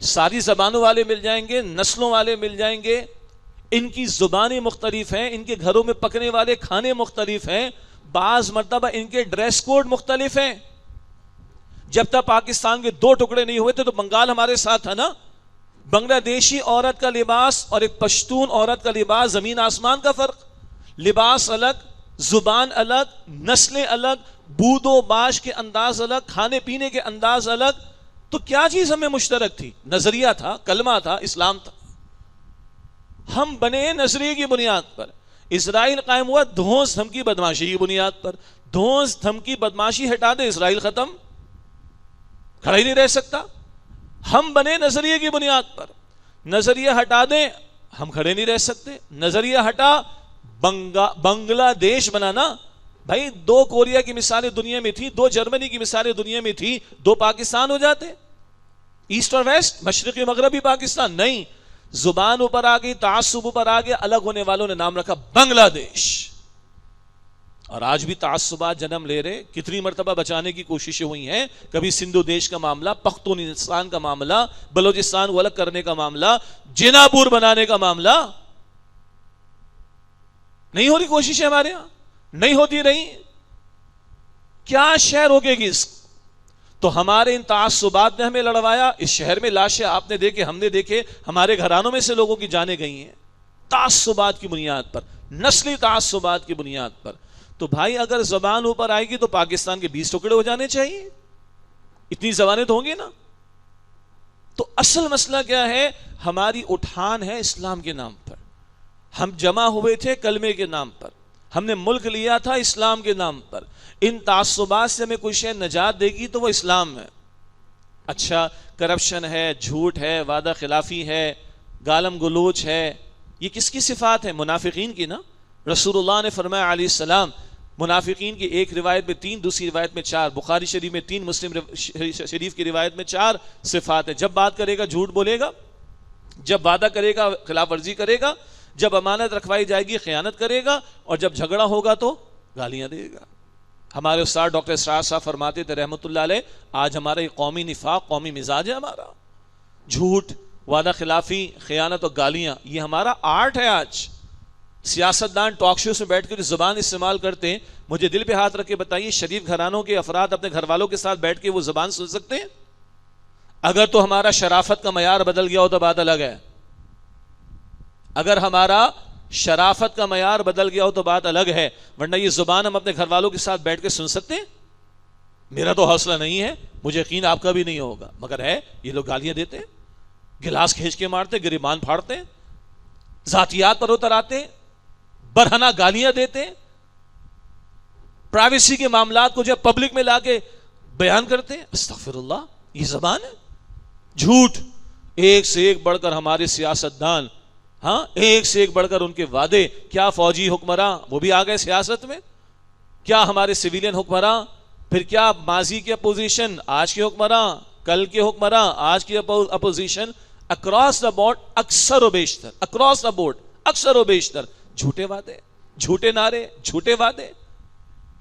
ساری زبانوں والے مل جائیں گے، نسلوں والے مل جائیں گے، ان کی زبانیں مختلف ہیں، ان کے گھروں میں پکنے والے کھانے مختلف ہیں، بعض مرتبہ ان کے ڈریس کوڈ مختلف ہیں۔ جب تک پاکستان کے دو ٹکڑے نہیں ہوئے تھے تو بنگال ہمارے ساتھ تھا نا، بنگلہ دیشی عورت کا لباس اور ایک پشتون عورت کا لباس، زمین آسمان کا فرق، لباس الگ، زبان الگ، نسلیں الگ، بود و باش کے انداز الگ، کھانے پینے کے انداز الگ۔ تو کیا چیز ہمیں مشترک تھی؟ نظریہ تھا، کلمہ تھا، اسلام تھا۔ ہم بنے نظریے کی بنیاد پر۔ اسرائیل قائم ہوا دھونس، دھمکی، بدماشی کی بنیاد پر۔ دھونس، دھمکی، بدماشی ہٹا دے، اسرائیل ختم، کھڑا ہی نہیں رہ سکتا۔ ہم بنے نظریے کی بنیاد پر، نظریہ ہٹا دیں، ہم کھڑے نہیں رہ سکتے۔ نظریہ ہٹا، بنگلہ دیش بنانا، بھائی دو کوریا کی مثالیں دنیا میں تھی، دو جرمنی کی مثالیں دنیا میں تھی، دو پاکستان ہو جاتے، ایسٹ اور ویسٹ، مشرقی مغربی پاکستان نہیں۔ زبان اوپر آ گئی، تعصب اوپر آ گیا، الگ ہونے والوں نے نام رکھا بنگلہ دیش۔ اور آج بھی تعصبات جنم لے رہے، کتنی مرتبہ بچانے کی کوششیں ہوئی ہیں، کبھی سندھو دیش کا معاملہ، پختونستان کا معاملہ، بلوچستان کو الگ کرنے کا معاملہ، جنا پور بنانے کا معاملہ، نہیں ہو رہی کوششیں ہمارے ہاں، نہیں ہوتی رہی۔ کیا شہر روکے گی اس کو؟ تو ہمارے ان تعصبات نے ہمیں لڑوایا۔ اس شہر میں لاشیں آپ نے دیکھے، ہم نے دیکھے، ہمارے گھرانوں میں سے لوگوں کی جانیں گئی ہیں تعصبات کی بنیاد پر، نسلی تعصبات کی بنیاد پر۔ تو بھائی اگر زبان اوپر آئے گی تو پاکستان کے 20 ٹکڑے ہو جانے چاہیے، اتنی زبانیں تو ہوں گی نا۔ تو اصل مسئلہ کیا ہے؟ ہماری اٹھان ہے اسلام کے نام پر، ہم جمع ہوئے تھے کلمے کے نام پر، ہم نے ملک لیا تھا اسلام کے نام پر۔ ان تعصبات سے ہمیں کوئی شے نجات دے گی تو وہ اسلام ہے۔ اچھا، کرپشن ہے، جھوٹ ہے، وعدہ خلافی ہے، گالم گلوچ ہے، یہ کس کی صفات ہے؟ منافقین کی نا۔ رسول اللہ نے فرمایا علیہ السلام، منافقین کی ایک روایت میں 3، دوسری روایت میں 4، بخاری شریف میں 3، مسلم شریف کی روایت میں 4 صفات ہے۔ جب بات کرے گا جھوٹ بولے گا، جب وعدہ کرے گا خلاف ورزی کرے گا، جب امانت رکھوائی جائے گی خیانت کرے گا، اور جب جھگڑا ہوگا تو گالیاں دے گا. ہمارے استاد ڈاکٹر اسرار صاحب فرماتے تھے رحمۃ اللہ علیہ، آج ہمارا یہ قومی نفاق، قومی مزاج ہے ہمارا. جھوٹ، وعدہ خلافی، خیانت اور گالیاں، یہ ہمارا آرٹ ہے. آج سیاستدان ٹاک شوز میں بیٹھ کر زبان استعمال کرتے ہیں. مجھے دل پہ ہاتھ رکھ کے بتائیے، شریف گھرانوں کے افراد اپنے گھر والوں کے ساتھ بیٹھ کے وہ زبان سن سکتے ہیں؟ اگر تو ہمارا شرافت کا معیار بدل گیا ہو تو بات الگ ہے. اگر ہمارا شرافت کا معیار بدل گیا ہو تو بات الگ ہے، ورنہ یہ زبان ہم اپنے گھر والوں کے ساتھ بیٹھ کے سن سکتے ہیں؟ میرا تو حوصلہ نہیں ہے، مجھے یقین آپ کا بھی نہیں ہوگا، مگر ہے. یہ لوگ گالیاں دیتے ہیں، گلاس کھینچ کے مارتے، گریبان پھاڑتے ہیں، ذاتیات پر اتر آتے ہیں، برہنہ گالیاں دیتے ہیں، پرائیویسی کے معاملات کو جب پبلک میں لا کے بیان کرتے ہیں. استغفر اللہ، یہ زبان ہے. جھوٹ، ایک سے ایک بڑھ کر ہمارے سیاستدان، ہاں ایک سے ایک بڑھ کر ان کے وعدے. کیا فوجی حکمراں وہ بھی آ گئے سیاست میں، کیا ہمارے سویلین حکمراں، پھر کیا ماضی کے اپوزیشن، آج کے حکمراں، کل کے حکمراں، آج کی اپوزیشن، اکراس دا بورڈ اکثر و بیشتر، اکراس دا بورڈ اکثر و بیشتر جھوٹے وعدے، جھوٹے نعرے، جھوٹے وعدے.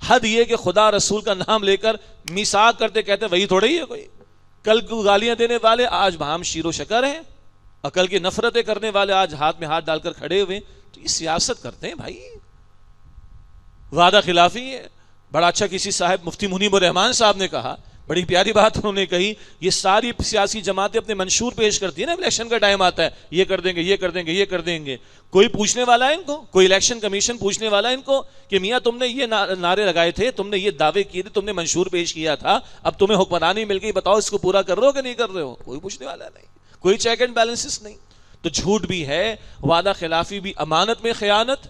حد یہ کہ خدا رسول کا نام لے کر میثاق کرتے کہتے وہی تھوڑے ہی ہے کوئی. کل کو گالیاں دینے والے آج ہم شیر و شکر ہیں، اور کل کی نفرتیں کرنے والے آج ہاتھ میں ہاتھ ڈال کر کھڑے ہوئے. تو یہ سیاست کرتے ہیں بھائی، وعدہ خلافی ہے. بڑا اچھا کسی صاحب مفتی منیب الرحمان صاحب نے کہا، بڑی پیاری بات انہوں نے کہی، یہ ساری سیاسی جماعتیں اپنے منشور پیش کرتی ہیں نا، الیکشن کا ٹائم آتا ہے، یہ کر دیں گے، یہ کر دیں گے، یہ کر دیں گے. کوئی پوچھنے والا ہے ان کو؟ کوئی الیکشن کمیشن پوچھنے والا ہے ان کو کہ میاں تم نے یہ نعرے لگائے تھے، تم نے یہ دعوے کیے تھے، تم نے منشور پیش کیا تھا، اب تمہیں حکمرانی مل گئی، بتاؤ اس کو پورا کر رہے ہو کہ نہیں کر رہے ہو؟ کوئی پوچھنے والا نہیں، کوئی چیک اینڈ بیلنسز نہیں. تو جھوٹ بھی ہے، وعدہ خلافی بھی، امانت میں خیانت.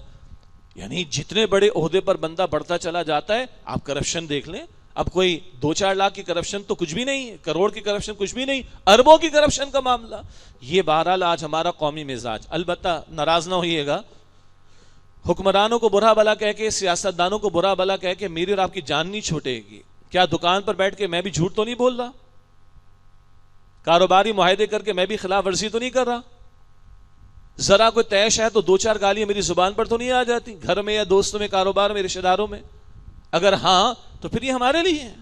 یعنی جتنے بڑے عہدے پر بندہ بڑھتا چلا جاتا ہے، آپ کرپشن دیکھ لیں. اب کوئی 2-4 لاکھ کی کرپشن تو کچھ بھی نہیں ہے، کروڑ کی کرپشن کچھ بھی نہیں، اربوں کی کرپشن کا معاملہ. یہ بہرحال آج ہمارا قومی مزاج. البتہ ناراض نہ ہوئیے گا، حکمرانوں کو برا بلا کہہ کے، سیاستدانوں کو برا بلا کہہ کے میری اور آپ کی جان نہیں چھوٹے گی. کیا دکان پر بیٹھ کے میں بھی جھوٹ تو نہیں بول رہا؟ کاروباری معاہدے کر کے میں بھی خلاف ورزی تو نہیں کر رہا؟ ذرا کوئی طیش ہے تو 2-4 گالیاں میری زبان پر تو نہیں آ جاتی، گھر میں یا دوستوں میں، کاروبار میں، رشتہ داروں میں؟ اگر ہاں تو پھر یہ ہمارے لیے ہے.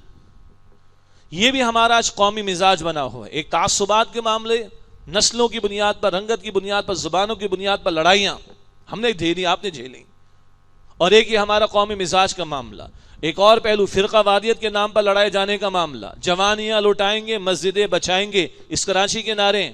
یہ بھی ہمارا آج قومی مزاج بنا ہوا ہے. ایک تعصبات کے معاملے، نسلوں کی بنیاد پر، رنگت کی بنیاد پر، زبانوں کی بنیاد پر لڑائیاں ہم نے جھیلی، آپ نے جھیلی. اور ایک یہ ہمارا قومی مزاج کا معاملہ. ایک اور پہلو، فرقہ وادیت کے نام پر لڑائے جانے کا معاملہ. جوانیاں لوٹائیں گے، مسجدیں بچائیں گے، اس کراچی کے نعرے.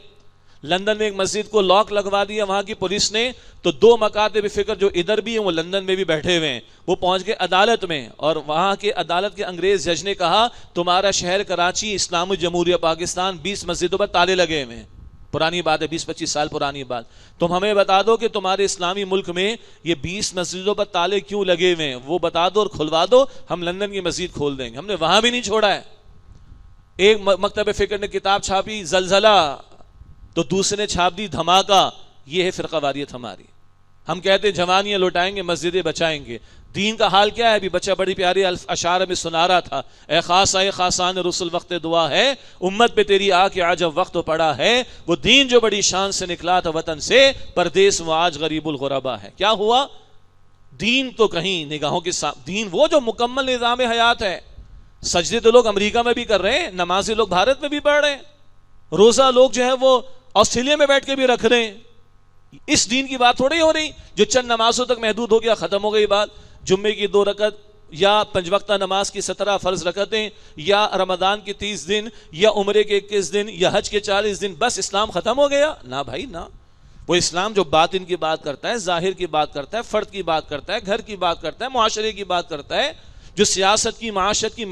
لندن میں ایک مسجد کو لاک لگوا دیا وہاں کی پولیس نے، تو 2 مکاتب فکر جو ادھر بھی ہیں وہ لندن میں بھی بیٹھے ہوئے ہیں، وہ پہنچ گئے عدالت میں، اور وہاں کے عدالت کے انگریز جج نے کہا تمہارا شہر کراچی، اسلامی جمہوریہ پاکستان، 20 مسجدوں پر تالے لگے ہوئے ہیں. پرانی بات ہے، 20-25 سال پرانی بات. تم ہمیں بتا دو کہ تمہارے اسلامی ملک میں یہ 20 مسجدوں پر تالے کیوں لگے ہوئے ہیں، وہ بتا دو اور کھلوا دو، ہم لندن کی مسجد کھول دیں گے. ہم نے وہاں بھی نہیں چھوڑا ہے. ایک مکتب فکر نے کتاب چھاپی زلزلہ، تو دوسرے نے چھاپ دی دھماکہ. یہ ہے فرقہ واریت ہماری. ہم کہتے ہیں جوانیاں لوٹائیں گے، مسجدیں بچائیں گے. دین کا حال کیا ہے؟ ابھی بچہ بڑی پیاری اشعار میں سنا رہا تھا، اے خاصا اے خاصان رسول وقت دعا ہے، امت پہ تیری آ کے آج اب وقت پڑا ہے. وہ دین جو بڑی شان سے نکلا تھا وطن سے، پردیس وہ آج غریب الغربا ہے. کیا ہوا؟ دین تو کہیں نگاہوں کے ساتھ، دین وہ جو مکمل نظام حیات ہے. سجدے تو لوگ امریکہ میں بھی کر رہے ہیں، نمازیں لوگ بھارت میں بھی پڑھ رہے ہیں، روزہ لوگ جو ہے وہ آسٹریلیا میں بیٹھ کے بھی رکھ رہے ہیں. اس دین کی بات تھوڑی ہو رہی جو چند نمازوں تک محدود ہو گیا، ختم ہو گئی بات. جمعے کی 2 رکعت یا 5 وقتہ نماز کی 17 فرض رکعتیں، یا رمضان کی 30 دن، یا عمرے کے 21 دن، یا حج کے 40 دن، بس اسلام ختم ہو گیا؟ نہ بھائی نہ. وہ اسلام جو باطن کی بات کرتا ہے، ظاہر کی بات کرتا ہے، فرد کی بات کرتا ہے، گھر کی بات کرتا ہے، معاشرے کی بات کرتا ہے، جو سیاست کی، معاشرت کی،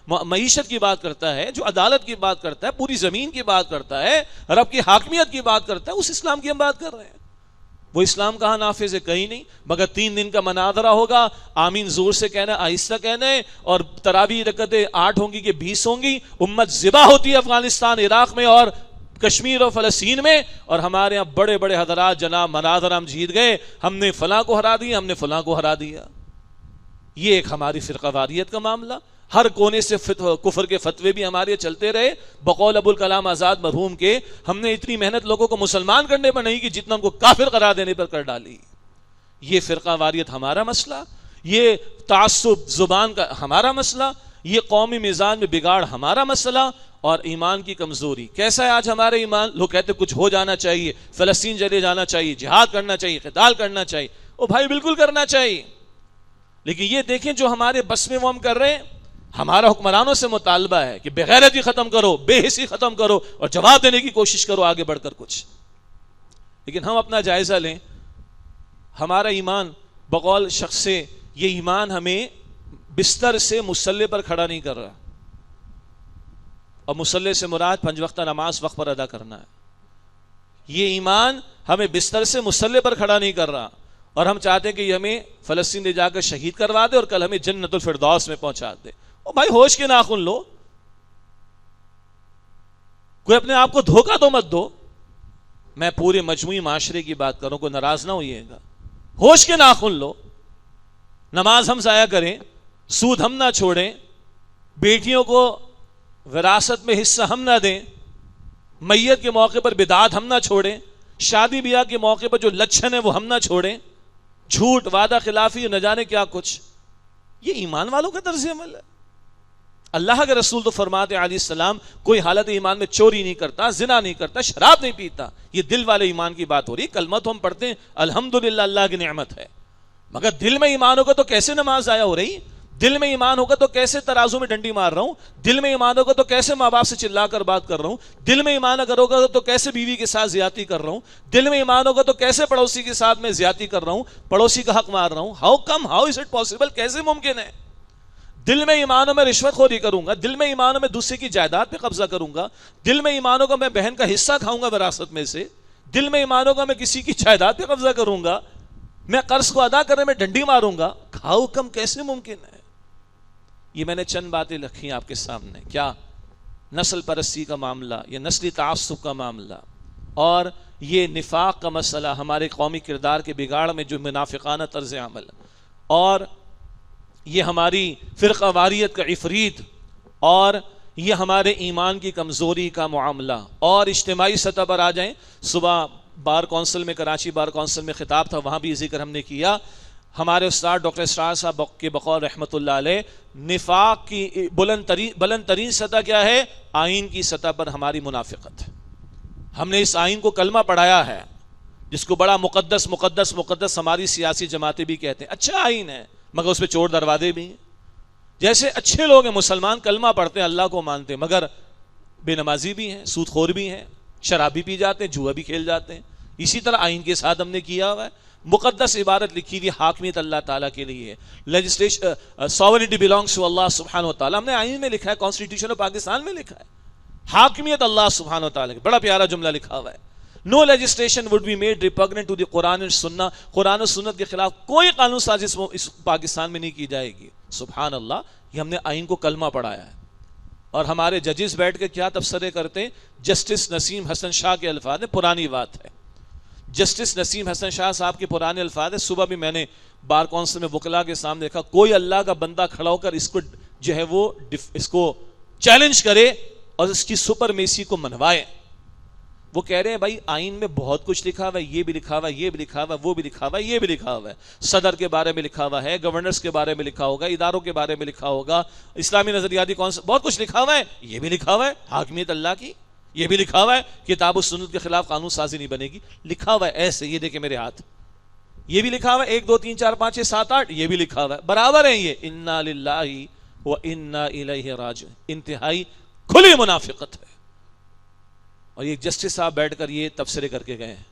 معیشت کی بات کرتا ہے، جو عدالت کی بات کرتا ہے، پوری زمین کی بات کرتا ہے، رب کی حاکمیت کی بات کرتا ہے، اس اسلام کی ہم بات کر رہے ہیں. وہ اسلام کہاں نافذ ہے؟ کہیں نہیں. مگر 3 دن کا مناظرہ ہوگا، آمین زور سے کہنا، آہستہ کہنا ہے، اور تراویح رکعتیں 8 ہوں گی کہ 20 ہوں گی. امت ذبح ہوتی ہے افغانستان، عراق میں اور کشمیر اور فلسطین میں، اور ہمارے یہاں بڑے بڑے حضرات جناب مناظر ہم جیت گئے، ہم نے فلاں کو ہرا دیا، ہم نے فلاں کو ہرا دیا. یہ ایک ہماری فرقہ واریت کا معاملہ. ہر کونے سے کفر کے فتوے بھی ہمارے چلتے رہے. بقول ابوالکلام آزاد مرحوم کے، ہم نے اتنی محنت لوگوں کو مسلمان کرنے پر نہیں کی جتنا ان کو کافر قرار دینے پر کر ڈالی. یہ فرقہ واریت ہمارا مسئلہ. یہ تعصب زبان کا ہمارا مسئلہ، یہ قومی میزان میں بگاڑ ہمارا مسئلہ، اور ایمان کی کمزوری کیسا ہے آج ہمارے ایمان؟ لوگ کہتے کچھ ہو جانا چاہیے، فلسطین چلے جانا چاہیے، جہاد کرنا چاہیے، قتال کرنا چاہیے. او بھائی بالکل کرنا چاہیے، لیکن یہ دیکھیں جو ہمارے بس میں وہ ہم کر رہے ہیں. ہمارا حکمرانوں سے مطالبہ ہے کہ بغیرتی ختم کرو، بے حسی ختم کرو، اور جواب دینے کی کوشش کرو آگے بڑھ کر کچھ. لیکن ہم اپنا جائزہ لیں، ہمارا ایمان بقول شخص سے، یہ ایمان ہمیں بستر سے مصلی پر کھڑا نہیں کر رہا، اور مصلی سے مراد 5 وقتہ نماز وقت پر ادا کرنا ہے. یہ ایمان ہمیں بستر سے مصلی پر کھڑا نہیں کر رہا، اور ہم چاہتے ہیں کہ یہ ہمیں فلسطین لے جا کر شہید کروا دے اور کل ہمیں جنت الفردوس میں پہنچا دے. او بھائی ہوش کے ناخن لو، کوئی اپنے آپ کو دھوکہ تو مت دو. میں پورے مجموعی معاشرے کی بات کروں، کوئی ناراض نہ ہوئیے گا. ہوش کے ناخن لو، نماز ہم ضائع کریں، سود ہم نہ چھوڑیں، بیٹیوں کو وراثت میں حصہ ہم نہ دیں، میت کے موقع پر بدعات ہم نہ چھوڑیں، شادی بیاہ کے موقع پر جو لچھن ہے وہ ہم نہ چھوڑیں، جھوٹ، وعدہ خلافی، نہ جانے کیا کچھ. یہ ایمان والوں کا طرز عمل ہے. اللہ کے رسول تو فرماتے علیہ السلام کوئی حالت ایمان میں چوری نہیں کرتا، زنا نہیں کرتا، شراب نہیں پیتا. یہ دل والے ایمان کی بات ہو رہی. کلمہ تو ہم پڑھتے ہیں الحمدللہ، اللہ کی نعمت ہے، مگر دل میں ایمان ہوگا تو کیسے نماز ضائع ہو رہی؟ دل میں ایمان ہوگا تو کیسے ترازو میں ڈنڈی مار رہا ہوں؟ دل میں ایمان ہوگا تو کیسے ماں باپ سے چلا کر بات کر رہا ہوں؟ دل میں ایمان اگر ہوگا تو کیسے بیوی کے ساتھ زیادتی کر رہا ہوں؟ دل میں ایمان ہوگا تو کیسے پڑوسی کے ساتھ میں زیادتی کر رہا ہوں، پڑوسی کا حق مار رہا ہوں؟ How is it possible? کیسے ممکن ہے؟ دل میں ایمان ہو میں رشوت خوری کروں گا، دل میں ایمان ہو میں دوسرے کی جائیداد پہ قبضہ کروں گا، دل میں ایمان ہوگا میں بہن کا حصہ کھاؤں گا وراثت میں سے، دل میں ایمان ہوگا میں کسی کی جائیداد پہ قبضہ کروں گا، میں قرض کو ادا کرنے میں ڈنڈی ماروں گا. How come? کیسے ممکن ہے؟ یہ میں نے چند باتیں رکھی آپ کے سامنے. کیا نسل پرستی کا معاملہ، یہ نسلی تعصب کا معاملہ، اور یہ نفاق کا مسئلہ، ہمارے قومی کردار کے بگاڑ میں جو منافقانہ طرز عمل، اور یہ ہماری فرقہ واریت کا عفریت، اور یہ ہمارے ایمان کی کمزوری کا معاملہ. اور اجتماعی سطح پر آ جائیں، صبح بار کونسل میں، کراچی بار کونسل میں خطاب تھا، وہاں بھی ذکر ہم نے کیا. ہمارے استاد ڈاکٹر اسرار صاحب کے بقول رحمۃ اللہ علیہ، نفاق کی بلند ترین سطح کیا ہے؟ آئین کی سطح پر ہماری منافقت. ہم نے اس آئین کو کلمہ پڑھایا ہے، جس کو بڑا مقدس مقدس مقدس ہماری سیاسی جماعتیں بھی کہتے ہیں. اچھا آئین ہے، مگر اس پہ چور دروازے بھی ہیں. جیسے اچھے لوگ ہیں، مسلمان کلمہ پڑھتے ہیں، اللہ کو مانتے ہیں، مگر بے نمازی بھی ہیں، سود خور بھی ہیں، شرابی پی جاتے ہیں، جوا بھی کھیل جاتے ہیں. اسی طرح آئین کے ساتھ ہم نے کیا ہوا ہے. مقدس عبارت لکھی ہوئی حاکمیت اللہ تعالیٰ کے لیے ہے. لیجسلیشن ساورنٹی بلانگس ٹو اللہ سبحانہ و تعالیٰ. ہم نے آئین میں لکھا ہے، کانسٹیٹیوشن آف پاکستان میں لکھا ہے، حاکمیت اللہ سبحانہ و تعالیٰ کی. بڑا پیارا جملہ لکھا ہوا ہے. No legislation would be made repugnant to the Quran and Sunnah. قرآن و سنت کے خلاف کوئی قانون سازش اس پاکستان میں نہیں کی جائے گی. سبحان اللہ. یہ ہم نے آئین کو کلمہ پڑھایا ہے. اور ہمارے ججز بیٹھ کے کیا تبصرے کرتے ہیں؟ جسٹس نسیم حسن شاہ کے الفاظ ہیں، پرانی بات ہے. جسٹس نسیم حسن شاہ صاحب کے پرانے الفاظ ہیں. صبح بھی میں نے بار کونسل میں وکلا کے سامنے دیکھا، کوئی اللہ کا بندہ کھڑا ہو کر اس کو جو ہے وہ اس کو چیلنج کرے اور اس کی سپرمیسی کو منوائے. وہ کہہ رہے ہیں بھائی آئین میں بہت کچھ لکھا ہوا ہے، یہ بھی لکھا ہوا ہے، یہ بھی لکھا ہوا ہے، وہ بھی لکھا ہوا ہے، یہ بھی لکھا ہوا ہے. صدر کے بارے میں لکھا ہوا ہے، گورنرز کے بارے میں لکھا ہوگا، اداروں کے بارے میں لکھا ہوگا، اسلامی نظریاتی کونسل، بہت کچھ لکھا ہوا ہے. یہ بھی لکھا ہوا ہے حاکمیت اللہ کی، یہ بھی لکھا ہوا ہے کتاب و سنت کے خلاف قانون سازی نہیں بنے گی. لکھا ہوا ہے ایسے، یہ دیکھیں میرے ہاتھ، یہ بھی لکھا ہوا ہے 1 2 3 4 5 6 7 8، یہ بھی لکھا ہوا ہے، برابر ہیں یہ. انا للہ و انا الیہ راجعون. انتہائی کھلی منافقت ہے. اور یہ جسٹس صاحب بیٹھ کر یہ تبصرے کر کے گئے ہیں.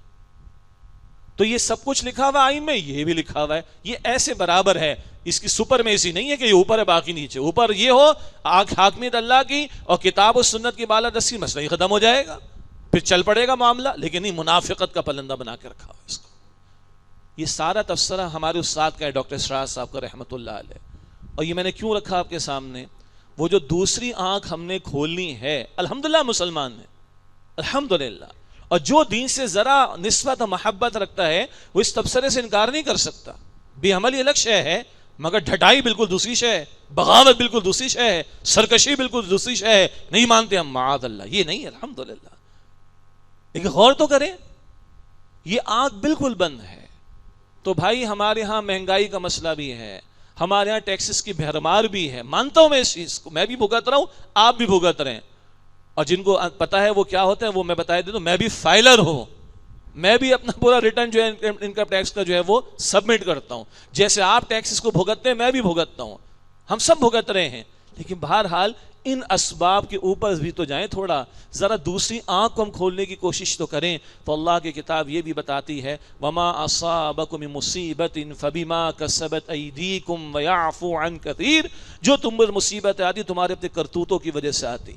تو یہ سب کچھ لکھا ہوا آئین میں، یہ بھی لکھا ہوا ہے. یہ ایسے برابر ہے، اس کی سپرمیسی نہیں ہے کہ یہ اوپر ہے باقی نیچے. اوپر یہ ہو حاکمیت اللہ کی اور کتاب و سنت کی بالادستی، مسئلہ ہی ختم ہو جائے گا، پھر چل پڑے گا معاملہ. لیکن نہیں، منافقت کا پلندہ بنا کے رکھا ہوا اس کو. یہ سارا تبصرہ ہمارے استاد کا ہے ڈاکٹر اسرار صاحب کا رحمۃ اللہ علیہ. اور یہ میں نے کیوں رکھا آپ کے سامنے؟ وہ جو دوسری آنکھ ہم نے کھولنی ہے، الحمدللہ مسلمان ہے، الحمدللہ، اور جو دین سے ذرا نسبت و محبت رکھتا ہے وہ اس تبصرے سے انکار نہیں کر سکتا. بے عملی الگ شے ہے، مگر ڈھٹائی بالکل دوسری شے ہے، بغاوت بالکل دوسری شے ہے، سرکشی بالکل دوسری شے ہے. نہیں مانتے ہم، معاذ اللہ، یہ نہیں. الحمدللہ. لیکن غور تو کریں، یہ آنکھ بالکل بند ہے. تو بھائی ہمارے ہاں مہنگائی کا مسئلہ بھی ہے، ہمارے ہاں ٹیکسز کی بھرمار بھی ہے، مانتا ہوں میں اس چیز کو، میں بھی بھگت رہا ہوں، آپ بھی بھگت رہے ہیں، اور جن کو پتا ہے وہ کیا ہوتا ہے وہ میں بتا دیتا ہوں، میں بھی فائلر ہوں، میں بھی اپنا پورا ریٹرن جو ہے انکم ٹیکس کا جو ہے وہ سبمٹ کرتا ہوں، جیسے آپ ٹیکسز کو بھگتتے ہیں میں بھی بھگتتا ہوں، ہم سب بھگت رہے ہیں، لیکن بہرحال ان اسباب کے اوپر بھی تو جائیں، تھوڑا ذرا دوسری آنکھ کو ہم کھولنے کی کوشش تو کریں۔ تو اللہ کی کتاب یہ بھی بتاتی ہے وما اصابکم من مصیبت فبما کسبت ایدیکم ویعفو عن کثیر، جو تم پر مصیبت آتی تمہارے اپنے کرتوتوں کی وجہ سے آتی،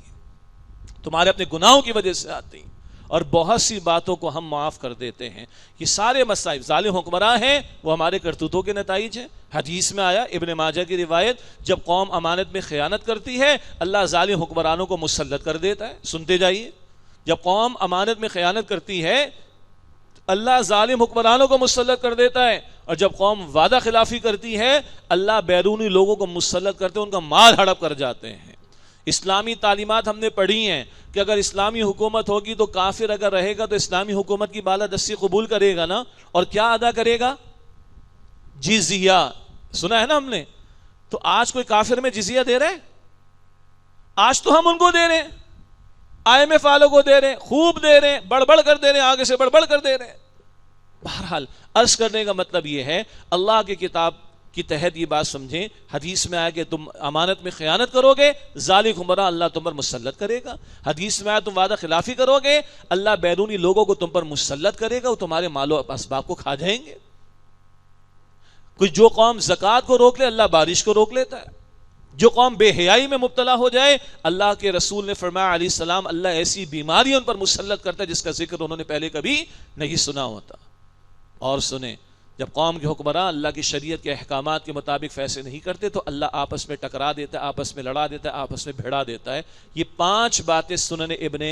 تمہارے اپنے گناہوں کی وجہ سے آتی، اور بہت سی باتوں کو ہم معاف کر دیتے ہیں۔ یہ سارے مصائب ظالم حکمراں ہیں وہ ہمارے کرتوتوں کے نتائج ہیں۔ حدیث میں آیا، ابن ماجہ کی روایت، جب قوم امانت میں خیانت کرتی ہے اللہ ظالم حکمرانوں کو مسلط کر دیتا ہے۔ سنتے جائیے، جب قوم امانت میں خیانت کرتی ہے اللہ ظالم حکمرانوں کو مسلط کر دیتا ہے، اور جب قوم وعدہ خلافی کرتی ہے اللہ بیرونی لوگوں کو مسلط کرتے ہیں، ان کا مال ہڑپ کر جاتے ہیں۔ اسلامی تعلیمات ہم نے پڑھی ہیں کہ اگر اسلامی حکومت ہوگی تو کافر اگر رہے گا تو اسلامی حکومت کی بالادستی قبول کرے گا نا، اور کیا ادا کرے گا؟ جزیہ، سنا ہے نا ہم نے۔ تو آج کوئی کافر میں جزیہ دے رہے؟ آج تو ہم ان کو دے رہے ہیں، IMF والوں کو دے رہے ہیں، خوب دے رہے ہیں، بڑھ بڑھ کر دے رہے ہیں، آگے سے بڑھ بڑھ کر دے رہے ہیں۔ بہرحال عرض کرنے کا مطلب یہ ہے اللہ کی کتاب کی تحت یہ بات سمجھیں، حدیث میں آیا کہ تم امانت میں خیانت کرو گے ظالم حکمراں اللہ تم پر مسلط کرے گا، حدیث میں آیا تم وعدہ خلافی کرو گے اللہ بیرونی لوگوں کو تم پر مسلط کرے گا، وہ تمہارے مال و اسباب کو کھا جائیں گے۔ کوئی جو قوم زکوٰۃ کو روک لے اللہ بارش کو روک لیتا ہے، جو قوم بے حیائی میں مبتلا ہو جائے اللہ کے رسول نے فرمایا علیہ السلام اللہ ایسی بیماری ان پر مسلط کرتا ہے جس کا ذکر انہوں نے پہلے کبھی نہیں سنا ہوتا۔ اور سنیں، جب قوم کے حکمراں اللہ کی شریعت کے احکامات کے مطابق فیصلے نہیں کرتے تو اللہ آپس میں ٹکرا دیتا ہے، آپس میں لڑا دیتا ہے، آپس میں بھیڑا دیتا ہے۔ یہ 5 باتیں سنن ابن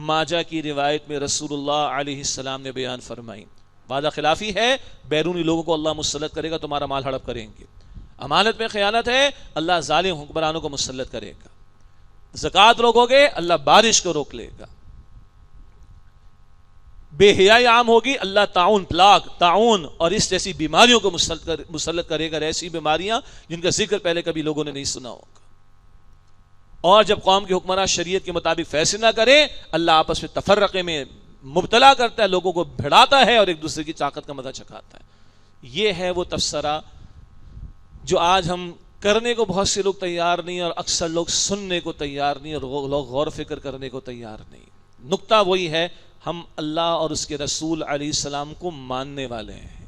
ماجہ کی روایت میں رسول اللہ علیہ السلام نے بیان فرمائی۔ وعدہ خلافی ہے بیرونی لوگوں کو اللہ مسلط کرے گا، تمہارا مال ہڑپ کریں گے۔ امانت میں خیانت ہے اللہ ظالم حکمرانوں کو مسلط کرے گا۔ زکوٰۃ روکو گے اللہ بارش کو روک لے گا۔ بے حیائی عام ہوگی اللہ طاعون، پلاگ، طاعون اور اس جیسی بیماریوں کو مسلط کرے گا، ایسی بیماریاں جن کا ذکر پہلے کبھی لوگوں نے نہیں سنا ہوگا۔ اور جب قوم کے حکمراں شریعت کے مطابق فیصلے نہ کریں اللہ آپس میں تفرقے میں مبتلا کرتا ہے، لوگوں کو بھڑاتا ہے اور ایک دوسرے کی طاقت کا مزہ چکھاتا ہے۔ یہ ہے وہ تبصرہ جو آج ہم کرنے کو بہت سے لوگ تیار نہیں، اور اکثر لوگ سننے کو تیار نہیں، اور لوگ غور فکر کرنے کو تیار نہیں۔ نقطہ وہی ہے ہم اللہ اور اس کے رسول علیہ السلام کو ماننے والے ہیں،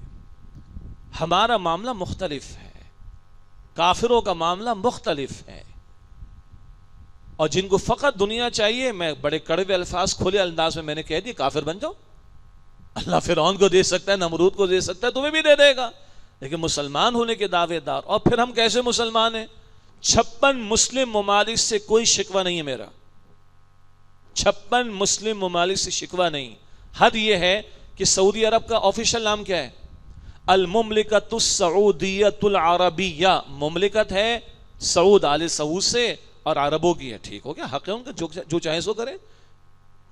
ہمارا معاملہ مختلف ہے، کافروں کا معاملہ مختلف ہے۔ اور جن کو فقط دنیا چاہیے، میں بڑے کڑوے الفاظ کھلے انداز میں میں نے کہہ دیا کافر بن جاؤ، اللہ فرعون کو دے سکتا ہے، نمرود کو دے سکتا ہے، تمہیں بھی دے دے گا، لیکن مسلمان ہونے کے دعوے دار۔ اور پھر ہم کیسے مسلمان ہیں؟ 56 مسلم ممالک سے کوئی شکوہ نہیں ہے میرا، 56 مسلم ممالک سے شکوہ نہیں۔ حد یہ ہے کہ سعودی عرب کا آفیشل نام کیا ہے؟ المملکۃ السعودیۃ العربیہ، مملکت ہے سعود، آل سعود سے، اور عربوں کی ہے۔ ٹھیک ہو گیا، حق ہے ان کا، جو چاہیں سو کرے۔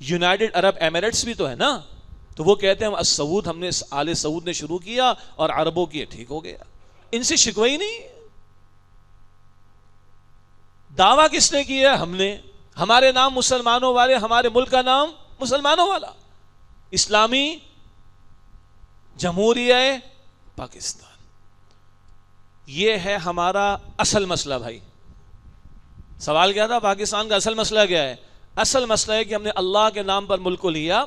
یونائٹڈ عرب ایمریٹس بھی تو ہے نا، تو وہ کہتے ہیں السعود، ہم نے آل سعود نے شروع کیا اور عربوں کی ہے۔ ٹھیک ہو گیا، ان سے شکوہ ہی نہیں۔ دعویٰ کس نے کیا ہے؟ ہم نے، ہمارے نام مسلمانوں والے، ہمارے ملک کا نام مسلمانوں والا، اسلامی جمہوریہ پاکستان۔ یہ ہے ہمارا اصل مسئلہ۔ بھائی سوال کیا تھا؟ پاکستان کا اصل مسئلہ کیا ہے؟ اصل مسئلہ ہے کہ ہم نے اللہ کے نام پر ملک کو لیا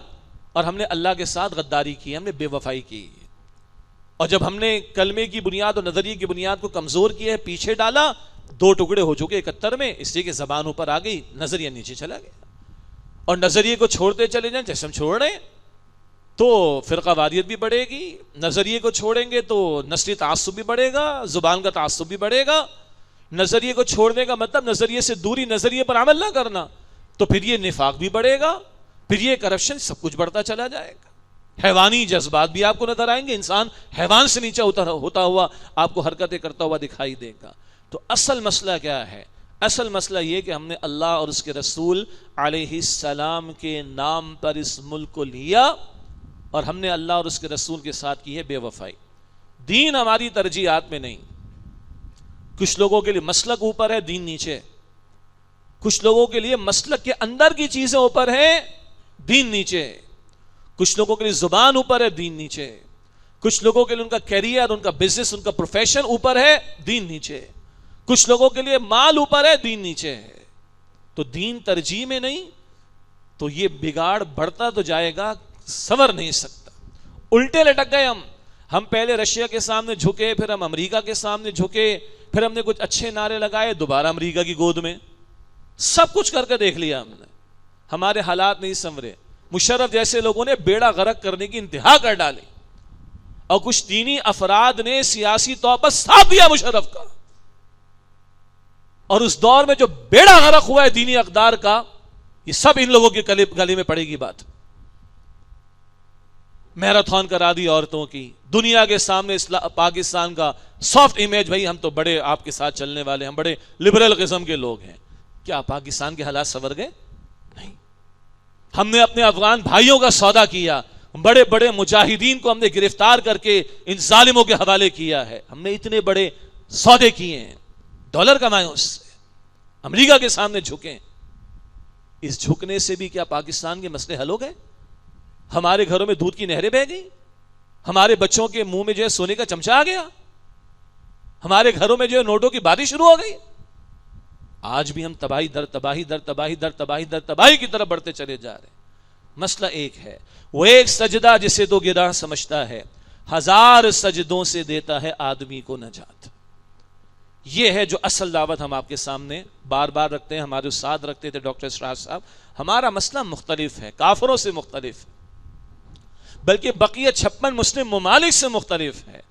اور ہم نے اللہ کے ساتھ غداری کی، ہم نے بے وفائی کی، اور جب ہم نے کلمے کی بنیاد اور نظریے کی بنیاد کو کمزور کیا ہے، پیچھے ڈالا، 2 ٹکڑے ہو چکے 71 میں، اس لیے کہ زبان اوپر آ گئی، نظریہ نیچے چلا گیا۔ اور نظریے کو چھوڑتے چلے جائیں جیسے ہم چھوڑ رہے ہیں تو فرقہ واریت بھی بڑھے گی، نظریے کو چھوڑیں گے تو نسلی تعصب بھی بڑھے گا، زبان کا تعصب بھی بڑھے گا۔ نظریے کو چھوڑنے کا مطلب نظریے سے دوری، نظریے پر عمل نہ کرنا، تو پھر یہ نفاق بھی بڑھے گا، پھر یہ کرپشن، سب کچھ بڑھتا چلا جائے گا۔ حیوانی جذبات بھی آپ کو نظر آئیں گے، انسان حیوان سے نیچے ہوتا ہوا آپ کو حرکتیں کرتا ہوا دکھائی دے گا۔ تو اصل مسئلہ کیا ہے؟ اصل مسئلہ یہ کہ ہم نے اللہ اور اس کے رسول علیہ السلام کے نام پر اس ملک کو لیا اور ہم نے اللہ اور اس کے رسول کے ساتھ کی ہے بے وفائی۔ دین ہماری ترجیحات میں نہیں، کچھ لوگوں کے لیے مسلک اوپر ہے، دین نیچے. کچھ لوگوں کے لیے مسلک کے اندر کی چیزیں اوپر ہیں، دین نیچے. کچھ لوگوں کے لیے زبان اوپر ہے، دین نیچے. کچھ لوگوں کے لیے ان کا کیریئر، ان کا بزنس، ان کا پروفیشن اوپر ہے، دین نیچے. کچھ لوگوں کے لیے مال اوپر ہے، دین نیچے ہے. تو دین ترجیح میں نہیں تو یہ بگاڑ بڑھتا تو جائے گا، سنور نہیں سکتا. الٹے لٹک گئے ہم پہلے رشیا کے سامنے جھکے، پھر ہم امریکہ کے سامنے جھکے، پھر ہم نے کچھ اچھے نعرے لگائے، دوبارہ امریکہ کی گود میں. سب کچھ کر کے دیکھ لیا ہم نے، ہمارے حالات نہیں سنورے. مشرف جیسے لوگوں نے بیڑا غرق کرنے کی انتہا کر ڈالی، اور کچھ دینی افراد نے سیاسی طور پر ساتھ دیا مشرف کا. اور اس دور میں جو بیڑا غرق ہوا ہے دینی اقدار کا، یہ سب ان لوگوں کی گلی میں پڑے گی بات. میراتھن کرا دی عورتوں کی، دنیا کے سامنے پاکستان کا سافٹ امیج، بھائی ہم تو بڑے آپ کے ساتھ چلنے والے، ہم بڑے لبرل قسم کے لوگ ہیں. کیا پاکستان کے حالات سنور گئے؟ نہیں. ہم نے اپنے افغان بھائیوں کا سودا کیا، بڑے بڑے مجاہدین کو ہم نے گرفتار کر کے ان ظالموں کے حوالے کیا ہے. ہم نے اتنے بڑے سودے کیے ہیں، ڈالر کمائے اس سے، امریکہ کے سامنے جھکے. اس جھکنے سے بھی کیا پاکستان کے مسئلے حل ہو گئے؟ ہمارے گھروں میں دودھ کی نہریں بہہ گئی، ہمارے بچوں کے منہ میں جو ہے سونے کا چمچہ آ گیا، ہمارے گھروں میں جو ہے نوٹوں کی بارش شروع ہو گئی. آج بھی ہم تباہی در تباہی در تباہی در تباہی در تباہی کی طرف بڑھتے چلے جا رہے ہیں. مسئلہ ایک ہے، وہ ایک سجدہ جسے تو گراں سمجھتا ہے، 1000 سجدوں سے دیتا ہے آدمی کو نجات. یہ ہے جو اصل دعوت ہم آپ کے سامنے بار بار رکھتے ہیں. ہمارے استاد رکھتے تھے ڈاکٹر اسرار صاحب. ہمارا مسئلہ مختلف ہے، کافروں سے مختلف ہے، بلکہ بقیہ 56 مسلم ممالک سے مختلف ہے.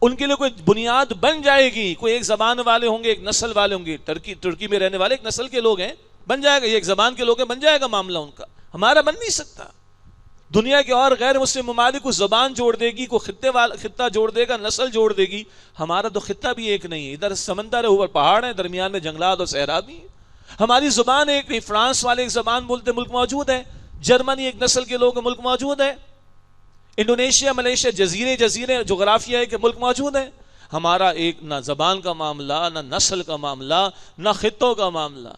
ان کے لیے کوئی بنیاد بن جائے گی، کوئی ایک زبان والے ہوں گے، ایک نسل والے ہوں گے. ترکی میں رہنے والے ایک نسل کے لوگ ہیں، بن جائے گا. یہ ایک زبان کے لوگ ہیں، بن جائے گا معاملہ ان کا. ہمارا بن نہیں سکتا. دنیا کے اور غیر مسلم ممالک کو زبان جوڑ دے گی، کوئی خطہ جوڑ دے گا، نسل جوڑ دے گی. ہمارا تو خطہ بھی ایک نہیں ہے، ادھر سمندر ہے، اوپر پہاڑ ہیں، درمیان میں جنگلات اور صحرا بھی ہیں. ہماری زبان ایک نہیں. فرانس والے ایک زبان بولتے ملک موجود ہے، جرمنی ایک نسل کے لوگ ملک موجود ہے، انڈونیشیا ملیشیا جزیرے جغرافیہ کے ملک موجود ہیں. ہمارا ایک نہ زبان کا معاملہ، نہ نسل کا معاملہ، نہ خطوں کا معاملہ.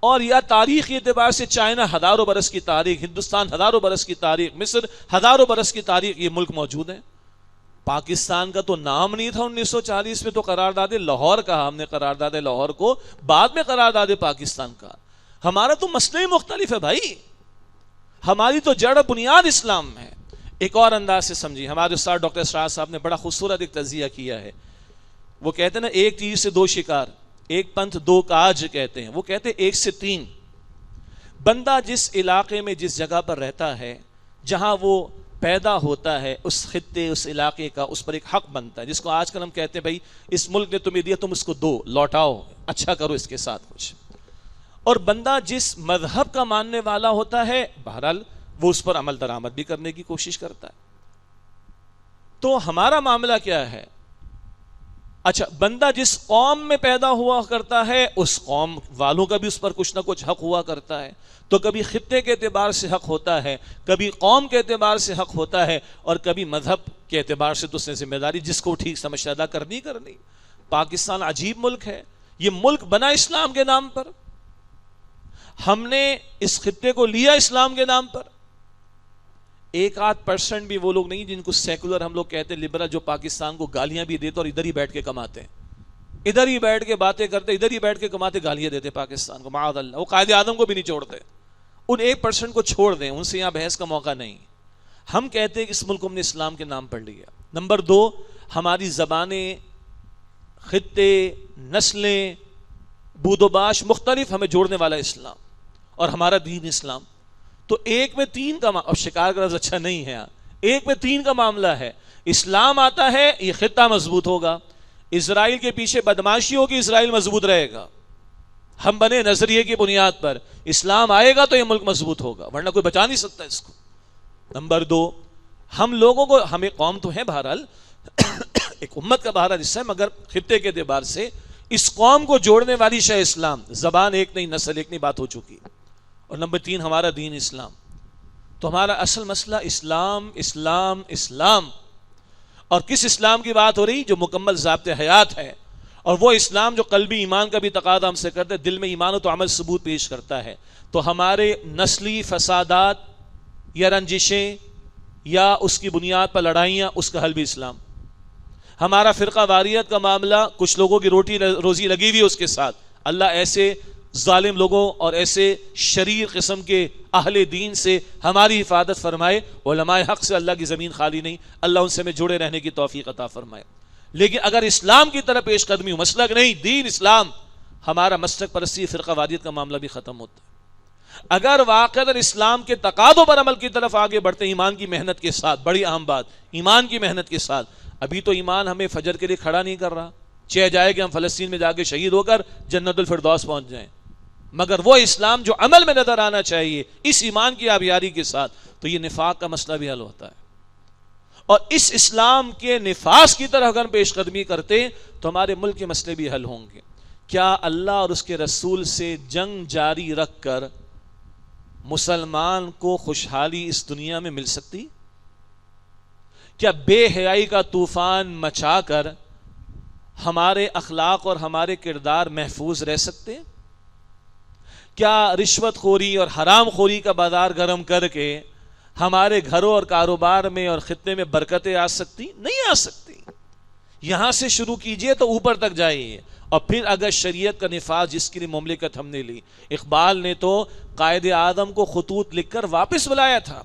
اور یا تاریخی اعتبار سے چائنا 1000 برس کی تاریخ، ہندوستان 1000 برس کی تاریخ، مصر 1000 برس کی تاریخ، یہ ملک موجود ہیں. پاکستان کا تو نام نہیں تھا 1940 میں، تو قرارداد لاہور کہا ہم نے، قرارداد لاہور کو بعد میں قرارداد پاکستان کا. ہمارا تو مسئلہ ہی مختلف ہے بھائی. ہماری تو جڑ بنیاد اسلام ہے. ایک اور انداز سے سمجھیے، ہمارے استاد ڈاکٹر اسرار صاحب نے بڑا خوبصورت ایک تجزیہ کیا ہے. وہ کہتے ہیں نا، ایک تیر سے 2 شکار، ایک پنتھ 2 کاج کہتے ہیں. وہ کہتے ہیں 1 سے 3. بندہ جس علاقے میں جس جگہ پر رہتا ہے، جہاں وہ پیدا ہوتا ہے، اس خطے اس علاقے کا اس پر ایک حق بنتا ہے. جس کو آج کل ہم کہتے ہیں بھائی اس ملک نے تمہیں دیا، تم اس کو دو، لوٹاؤ، اچھا کرو اس کے ساتھ کچھ. اور بندہ جس مذہب کا ماننے والا ہوتا ہے، بہرحال وہ اس پر عمل درآمد بھی کرنے کی کوشش کرتا ہے. تو ہمارا معاملہ کیا ہے؟ اچھا، بندہ جس قوم میں پیدا ہوا کرتا ہے، اس قوم والوں کا بھی اس پر کچھ نہ کچھ حق ہوا کرتا ہے. تو کبھی خطے کے اعتبار سے حق ہوتا ہے، کبھی قوم کے اعتبار سے حق ہوتا ہے، اور کبھی مذہب کے اعتبار سے تو اس نے ذمہ داری جس کو ٹھیک سمجھتا ادا کرنی. پاکستان عجیب ملک ہے. یہ ملک بنا اسلام کے نام پر. ہم نے اس خطے کو لیا اسلام کے نام پر. 1-8% بھی وہ لوگ نہیں جن کو سیکولر ہم لوگ کہتے ہیں، لبرل، جو پاکستان کو گالیاں بھی دیتے اور ادھر ہی بیٹھ کے کماتے ہیں، ادھر ہی بیٹھ کے باتیں کرتے، ادھر ہی بیٹھ کے کماتے، گالیاں دیتے پاکستان کو، معاذ اللہ. وہ قائد اعظم کو بھی نہیں چھوڑتے. ان 1% کو چھوڑ دیں، ان سے یہاں بحث کا موقع نہیں. ہم کہتے ہیں کہ اس ملک کو ہم نے اسلام کے نام پر لیا. نمبر 2، ہماری زبانیں، خطے، نسلیں، بود و باش مختلف، ہمیں جوڑنے والا اسلام، اور ہمارا دین اسلام. تو 1 میں 3 کا اب شکار کا لفظ اچھا نہیں ہے، 1 میں 3 کا معاملہ ہے. اسلام آتا ہے، یہ خطہ مضبوط ہوگا. اسرائیل کے پیچھے بدماشی ہوگی، اسرائیل مضبوط رہے گا. ہم بنے نظریے کی بنیاد پر. اسلام آئے گا تو یہ ملک مضبوط ہوگا، ورنہ کوئی بچا نہیں سکتا اس کو. نمبر 2، ہم لوگوں کو، ہمیں قوم تو ہے بہرحال، ایک امت کا بہرحال حصہ ہے، مگر خطے کے اعتبار سے اس قوم کو جوڑنے والی شے اسلام. زبان ایک نہیں، نسل ایک نہیں، بات ہو چکی. اور نمبر 3، ہمارا دین اسلام. تو ہمارا اصل مسئلہ اسلام، اسلام، اسلام. اور کس اسلام کی بات ہو رہی؟ جو مکمل ضابط حیات ہے، اور وہ اسلام جو قلبی ایمان کا بھی تقاضا ہم سے کرتے، دل میں ایمان و تو عمل ثبوت پیش کرتا ہے، تو ہمارے نسلی فسادات یا رنجشیں یا اس کی بنیاد پر لڑائیاں، اس کا حل بھی اسلام۔ ہمارا فرقہ واریت کا معاملہ، کچھ لوگوں کی روٹی روزی لگی ہوئی اس کے ساتھ، اللہ ایسے ظالم لوگوں اور ایسے شریر قسم کے اہل دین سے ہماری حفاظت فرمائے۔ علماء حق سے اللہ کی زمین خالی نہیں، اللہ ان سے میں جڑے رہنے کی توفیق عطا فرمائے۔ لیکن اگر اسلام کی طرف پیش قدمی ہو، مسلک نہیں دین اسلام، ہمارا مسلک پرستی فرقہ واریت کا معاملہ بھی ختم ہوتا ہے۔ اگر واقعی اسلام کے تقاضوں پر عمل کی طرف آگے بڑھتے ایمان کی محنت کے ساتھ، بڑی اہم بات ایمان کی محنت کے ساتھ، ابھی تو ایمان ہمیں فجر کے لیے کھڑا نہیں کر رہا، چاہ جائے کہ ہم فلسطین میں جا کے شہید ہو کر جنت الفردوس پہنچ جائیں، مگر وہ اسلام جو عمل میں نظر آنا چاہیے اس ایمان کی آبیاری کے ساتھ، تو یہ نفاق کا مسئلہ بھی حل ہوتا ہے۔ اور اس اسلام کے نفاذ کی طرح اگر پیش قدمی کرتے تو ہمارے ملک کے مسئلے بھی حل ہوں گے۔ کیا اللہ اور اس کے رسول سے جنگ جاری رکھ کر مسلمان کو خوشحالی اس دنیا میں مل سکتی؟ کیا بے حیائی کا طوفان مچا کر ہمارے اخلاق اور ہمارے کردار محفوظ رہ سکتے؟ کیا رشوت خوری اور حرام خوری کا بازار گرم کر کے ہمارے گھروں اور کاروبار میں اور خطے میں برکتیں آ سکتی؟ نہیں آ سکتی۔ یہاں سے شروع کیجئے تو اوپر تک جائیے، اور پھر اگر شریعت کا نفاذ جس کے لیے مملکت ہم نے لی، اقبال نے تو قائد اعظم کو خطوط لکھ کر واپس بلایا تھا۔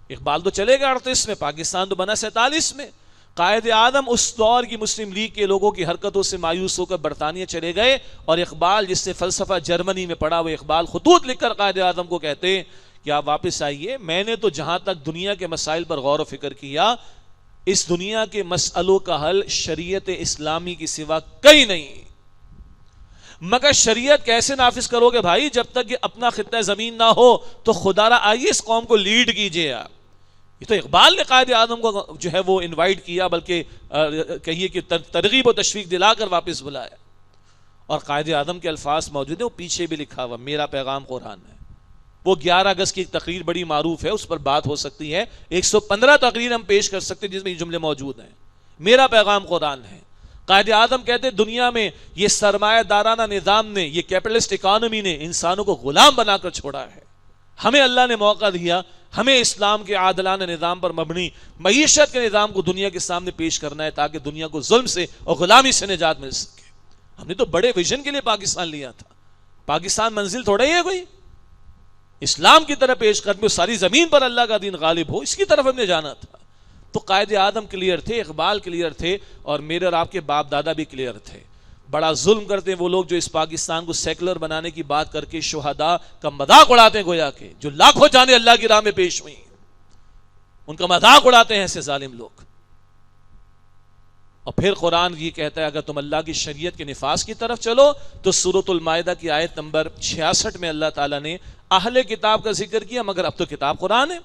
اقبال تو چلے گا 38 میں، پاکستان تو بنا 47 میں۔ قائد اعظم اس دور کی مسلم لیگ کے لوگوں کی حرکتوں سے مایوس ہو کر برطانیہ چلے گئے، اور اقبال جس سے فلسفہ جرمنی میں پڑھا، وہ اقبال خطوط لکھ کر قائد اعظم کو کہتے کہ آپ واپس آئیے، میں نے تو جہاں تک دنیا کے مسائل پر غور و فکر کیا، اس دنیا کے مسئلوں کا حل شریعت اسلامی کی سوا کہیں نہیں۔ مگر شریعت کیسے نافذ کرو گے بھائی جب تک کہ اپنا خطہ زمین نہ ہو؟ تو خدا را آئیے اس قوم کو لیڈ کیجئے آپ۔ یہ تو اقبال نے قائد اعظم کو جو ہے وہ انوائٹ کیا، بلکہ کہیے کہ ترغیب و تشویق دلا کر واپس بلایا، اور قائد اعظم کے الفاظ موجود ہیں، وہ پیچھے بھی لکھا ہوا میرا پیغام قرآن ہے۔ وہ 11 اگست کی ایک تقریر بڑی معروف ہے، اس پر بات ہو سکتی ہے، 115 تقریر ہم پیش کر سکتے ہیں جس میں یہ جملے موجود ہیں۔ میرا پیغام قرآن ہے۔ قائد اعظم کہتے دنیا میں یہ سرمایہ دارانہ نظام نے، یہ کیپٹلسٹ اکانومی نے انسانوں کو غلام بنا کر چھوڑا ہے۔ ہمیں اللہ نے موقع دیا، ہمیں اسلام کے عادلانہ نظام پر مبنی معیشت کے نظام کو دنیا کے سامنے پیش کرنا ہے تاکہ دنیا کو ظلم سے اور غلامی سے نجات مل سکے۔ ہم نے تو بڑے ویژن کے لیے پاکستان لیا تھا۔ پاکستان منزل تھوڑا ہی ہے کوئی، اسلام کی طرف پیش قدمی، ساری زمین پر اللہ کا دین غالب ہو، اس کی طرف ہم نے جانا تھا۔ تو قائد اعظم کلیئر تھے، اقبال کلیئر تھے، اور میرے اور آپ کے باپ دادا بھی کلیئر تھے۔ بڑا ظلم کرتے ہیں وہ لوگ جو اس پاکستان کو سیکولر بنانے کی بات کر کے شہداء کا مذاق اڑاتے ہیں، گویا کہ جو لاکھوں جانیں اللہ کی راہ میں پیش ہوئی، ان کا مذاق اڑاتے ہیں ایسے ظالم لوگ۔ اور پھر قرآن یہ کہتا ہے اگر تم اللہ کی شریعت کے نفاذ کی طرف چلو تو سورۃ المائدہ کی آیت نمبر 66 میں اللہ تعالیٰ نے اہل کتاب کا ذکر کیا، مگر اب تو کتاب قرآن ہے۔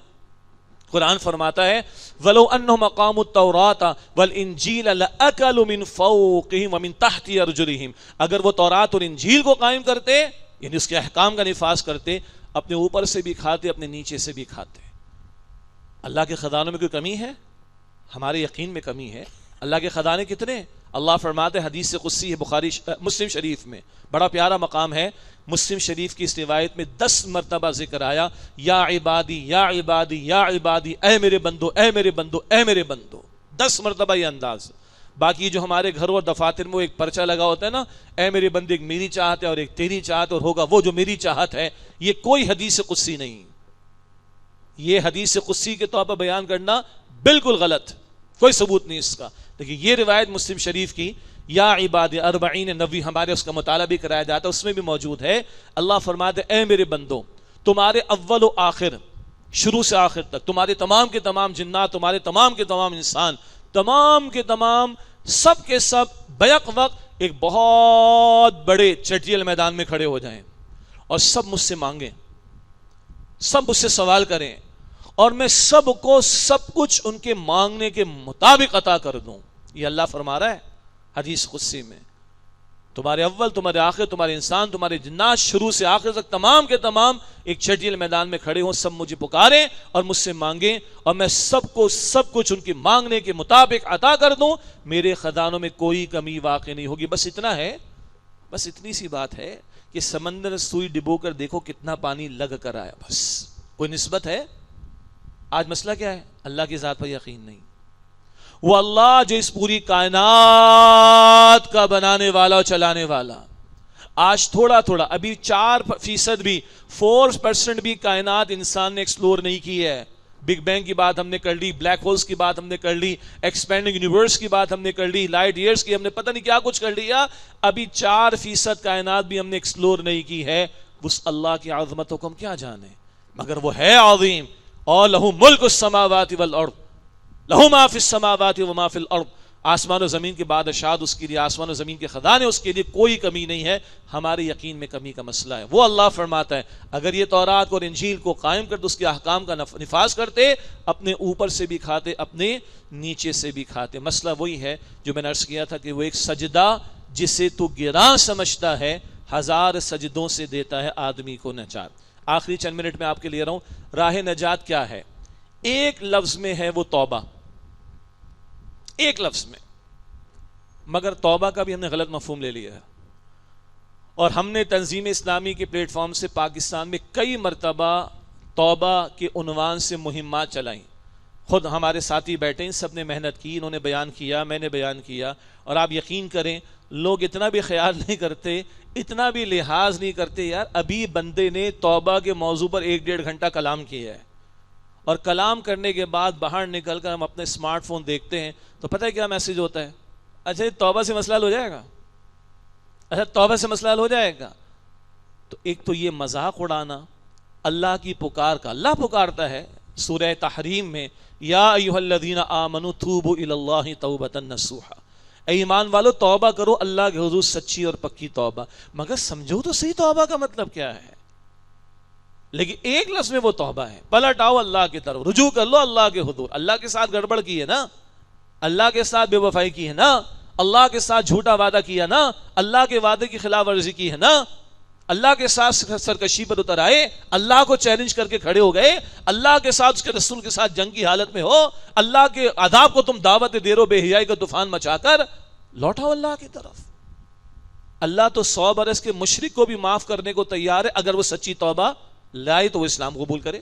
قرآن فرماتا ہے وَلَوْ أَنَّهُمْ أَقَامُوا التَّوْرَاةَ وَالْإِنْجِيلَ لَأَكَلُوا مِنْ فَوْقِهِمْ وَمِنْ تَحْتِ أَرْجُلِهِمْ، اگر وہ تورات اور انجیل کو قائم کرتے، یعنی اس کے احکام کا نفاذ کرتے، اپنے اوپر سے بھی کھاتے، اپنے نیچے سے بھی کھاتے۔ اللہ کے خزانوں میں کوئی کمی ہے؟ ہمارے یقین میں کمی ہے۔ اللہ کے خزانے کتنے؟ اللہ فرماتے حدیث قدسی ہے بخاری مسلم شریف میں، بڑا پیارا مقام ہے مسلم شریف کی اس روایت میں 10 مرتبہ ذکر آیا یا عبادی یا عبادی یا عبادی، اے میرے بندو اے میرے بندو اے میرے بندو، 10 مرتبہ یہ انداز۔ باقی جو ہمارے گھروں اور دفاتر میں وہ ایک پرچہ لگا ہوتا ہے نا، اے میرے بندے، ایک میری چاہت ہے اور ایک تیری چاہت، اور ہوگا وہ جو میری چاہت ہے، یہ کوئی حدیث قدسی نہیں۔ یہ حدیث قدسی کے طور پر بیان کرنا بالکل غلط، کوئی ثبوت نہیں اس کا۔ لیکن یہ روایت مسلم شریف کی یا عباد 40 نبوی ہمارے اس کا مطالعہ بھی کرایا جاتا ہے، اس میں بھی موجود ہے۔ اللہ فرماتے اے میرے بندو، تمہارے اول و آخر، شروع سے آخر تک، تمہارے تمام کے تمام جنات، تمہارے تمام کے تمام انسان، تمام کے تمام سب کے سب بیک وقت ایک بہت بڑے چٹیل میدان میں کھڑے ہو جائیں اور سب مجھ سے مانگیں، سب مجھ سے سوال کریں، اور میں سب کو سب کچھ ان کے مانگنے کے مطابق عطا کر دوں۔ یہ اللہ فرما رہا ہے حدیث قدسی میں۔ تمہارے اول، تمہارے آخر، تمہارے انسان، تمہارے جنات، شروع سے آخر تک تمام کے تمام ایک چھٹیل میدان میں کھڑے ہوں، سب مجھے پکاریں اور مجھ سے مانگیں اور میں سب کو سب کچھ ان کے مانگنے کے مطابق عطا کر دوں، میرے خزانوں میں کوئی کمی واقع نہیں ہوگی. بس اتنا ہے، بس اتنی سی بات ہے کہ سمندر سوئی ڈبو کر دیکھو کتنا پانی لگ کر آیا، بس کوئی نسبت ہے. آج مسئلہ کیا ہے؟ اللہ کی ذات پر یقین نہیں. وہ اللہ جو اس پوری کائنات کا بنانے والا اور چلانے والا، آج تھوڑا تھوڑا ابھی 4% بھی 4% بھی کائنات انسان نے ایکسپلور نہیں کی ہے. بگ بینگ کی بات ہم نے کر لی، بلیک ہولز کی بات ہم نے کر لی، ایکسپینڈنگ یونیورس کی بات ہم نے کر لی، لائٹ ایئرز کی ہم نے پتہ نہیں کیا کچھ کر لیا. ابھی 4% کائنات بھی ہم نے ایکسپلور نہیں کی ہے. اس اللہ کی عظمتوں کو ہم کیا جانے، مگر وہ ہے عظیم. اور لہو ملک السماوات والارض لہو ما فی السماوات وما فی الارض، آسمان و زمین کے بادشاہت اس کے لیے، آسمان و زمین کے خزانے اس کے لیے، کوئی کمی نہیں ہے. ہمارے یقین میں کمی کا مسئلہ ہے. وہ اللہ فرماتا ہے اگر یہ تورات اور انجیل کو قائم کرتے، اس کے احکام کا نفاذ کرتے، اپنے اوپر سے بھی کھاتے، اپنے نیچے سے بھی کھاتے. مسئلہ وہی ہے جو میں نے عرض کیا تھا کہ وہ ایک سجدہ جسے تو گراں سمجھتا ہے 1000 سجدوں سے دیتا ہے آدمی کو نجات. آخری چند منٹ میں آپ کے لے رہا ہوں. راہ نجات کیا ہے؟ ایک لفظ میں ہے وہ توبہ، ایک لفظ میں. مگر توبہ کا بھی ہم نے غلط مفہوم لے لیا ہے، اور ہم نے تنظیم اسلامی کے پلیٹ فارم سے پاکستان میں کئی مرتبہ توبہ کے عنوان سے مہمات چلائیں. خود ہمارے ساتھی بیٹھے ہیں، سب نے محنت کی، انہوں نے بیان کیا، میں نے بیان کیا، اور آپ یقین کریں لوگ اتنا بھی خیال نہیں کرتے، اتنا بھی لحاظ نہیں کرتے. یار ابھی بندے نے توبہ کے موضوع پر 1-1.5 گھنٹہ کلام کیا ہے، اور کلام کرنے کے بعد باہر نکل کر ہم اپنے اسمارٹ فون دیکھتے ہیں تو پتہ ہے کیا میسج ہوتا ہے؟ اچھا توبہ سے مسئلہ حل ہو جائے گا، اچھا توبہ سے مسئلہ حل ہو جائے گا. تو ایک تو یہ مذاق اڑانا اللہ کی پکار کا. اللہ پکارتا ہے سورہ تحریم میں، یا ایھا الذین آمنوا توبوا الی اللہ توبۃ نصوحا، اے ایمان والو توبہ کرو اللہ کے حضور سچی اور پکی توبہ. مگر سمجھو تو صحیح توبہ کا مطلب کیا ہے. لیکن ایک لفظ میں وہ توبہ ہے، پلٹ آؤ اللہ کی طرف، رجوع کر لو اللہ کے حضور. اللہ کے ساتھ گڑبڑ کی ہے نا، اللہ کے ساتھ بے وفائی کی ہے نا، اللہ کے ساتھ جھوٹا وعدہ کیا نا، اللہ کے وعدے کی خلاف ورزی کی ہے نا، اللہ کے ساتھ سرکشی پر اتر آئے، اللہ کو چیلنج کر کے کھڑے ہو گئے، اللہ کے ساتھ اس کے رسول کے ساتھ جنگ کی حالت میں ہو، اللہ کے عذاب کو تم دعوت دے رہو بے حیائی کا طوفان مچا کر. لوٹاؤ اللہ کی طرف. اللہ تو 100 برس کے مشرک کو بھی معاف کرنے کو تیار ہے اگر وہ سچی توبہ لائے تو وہ اسلام قبول کرے.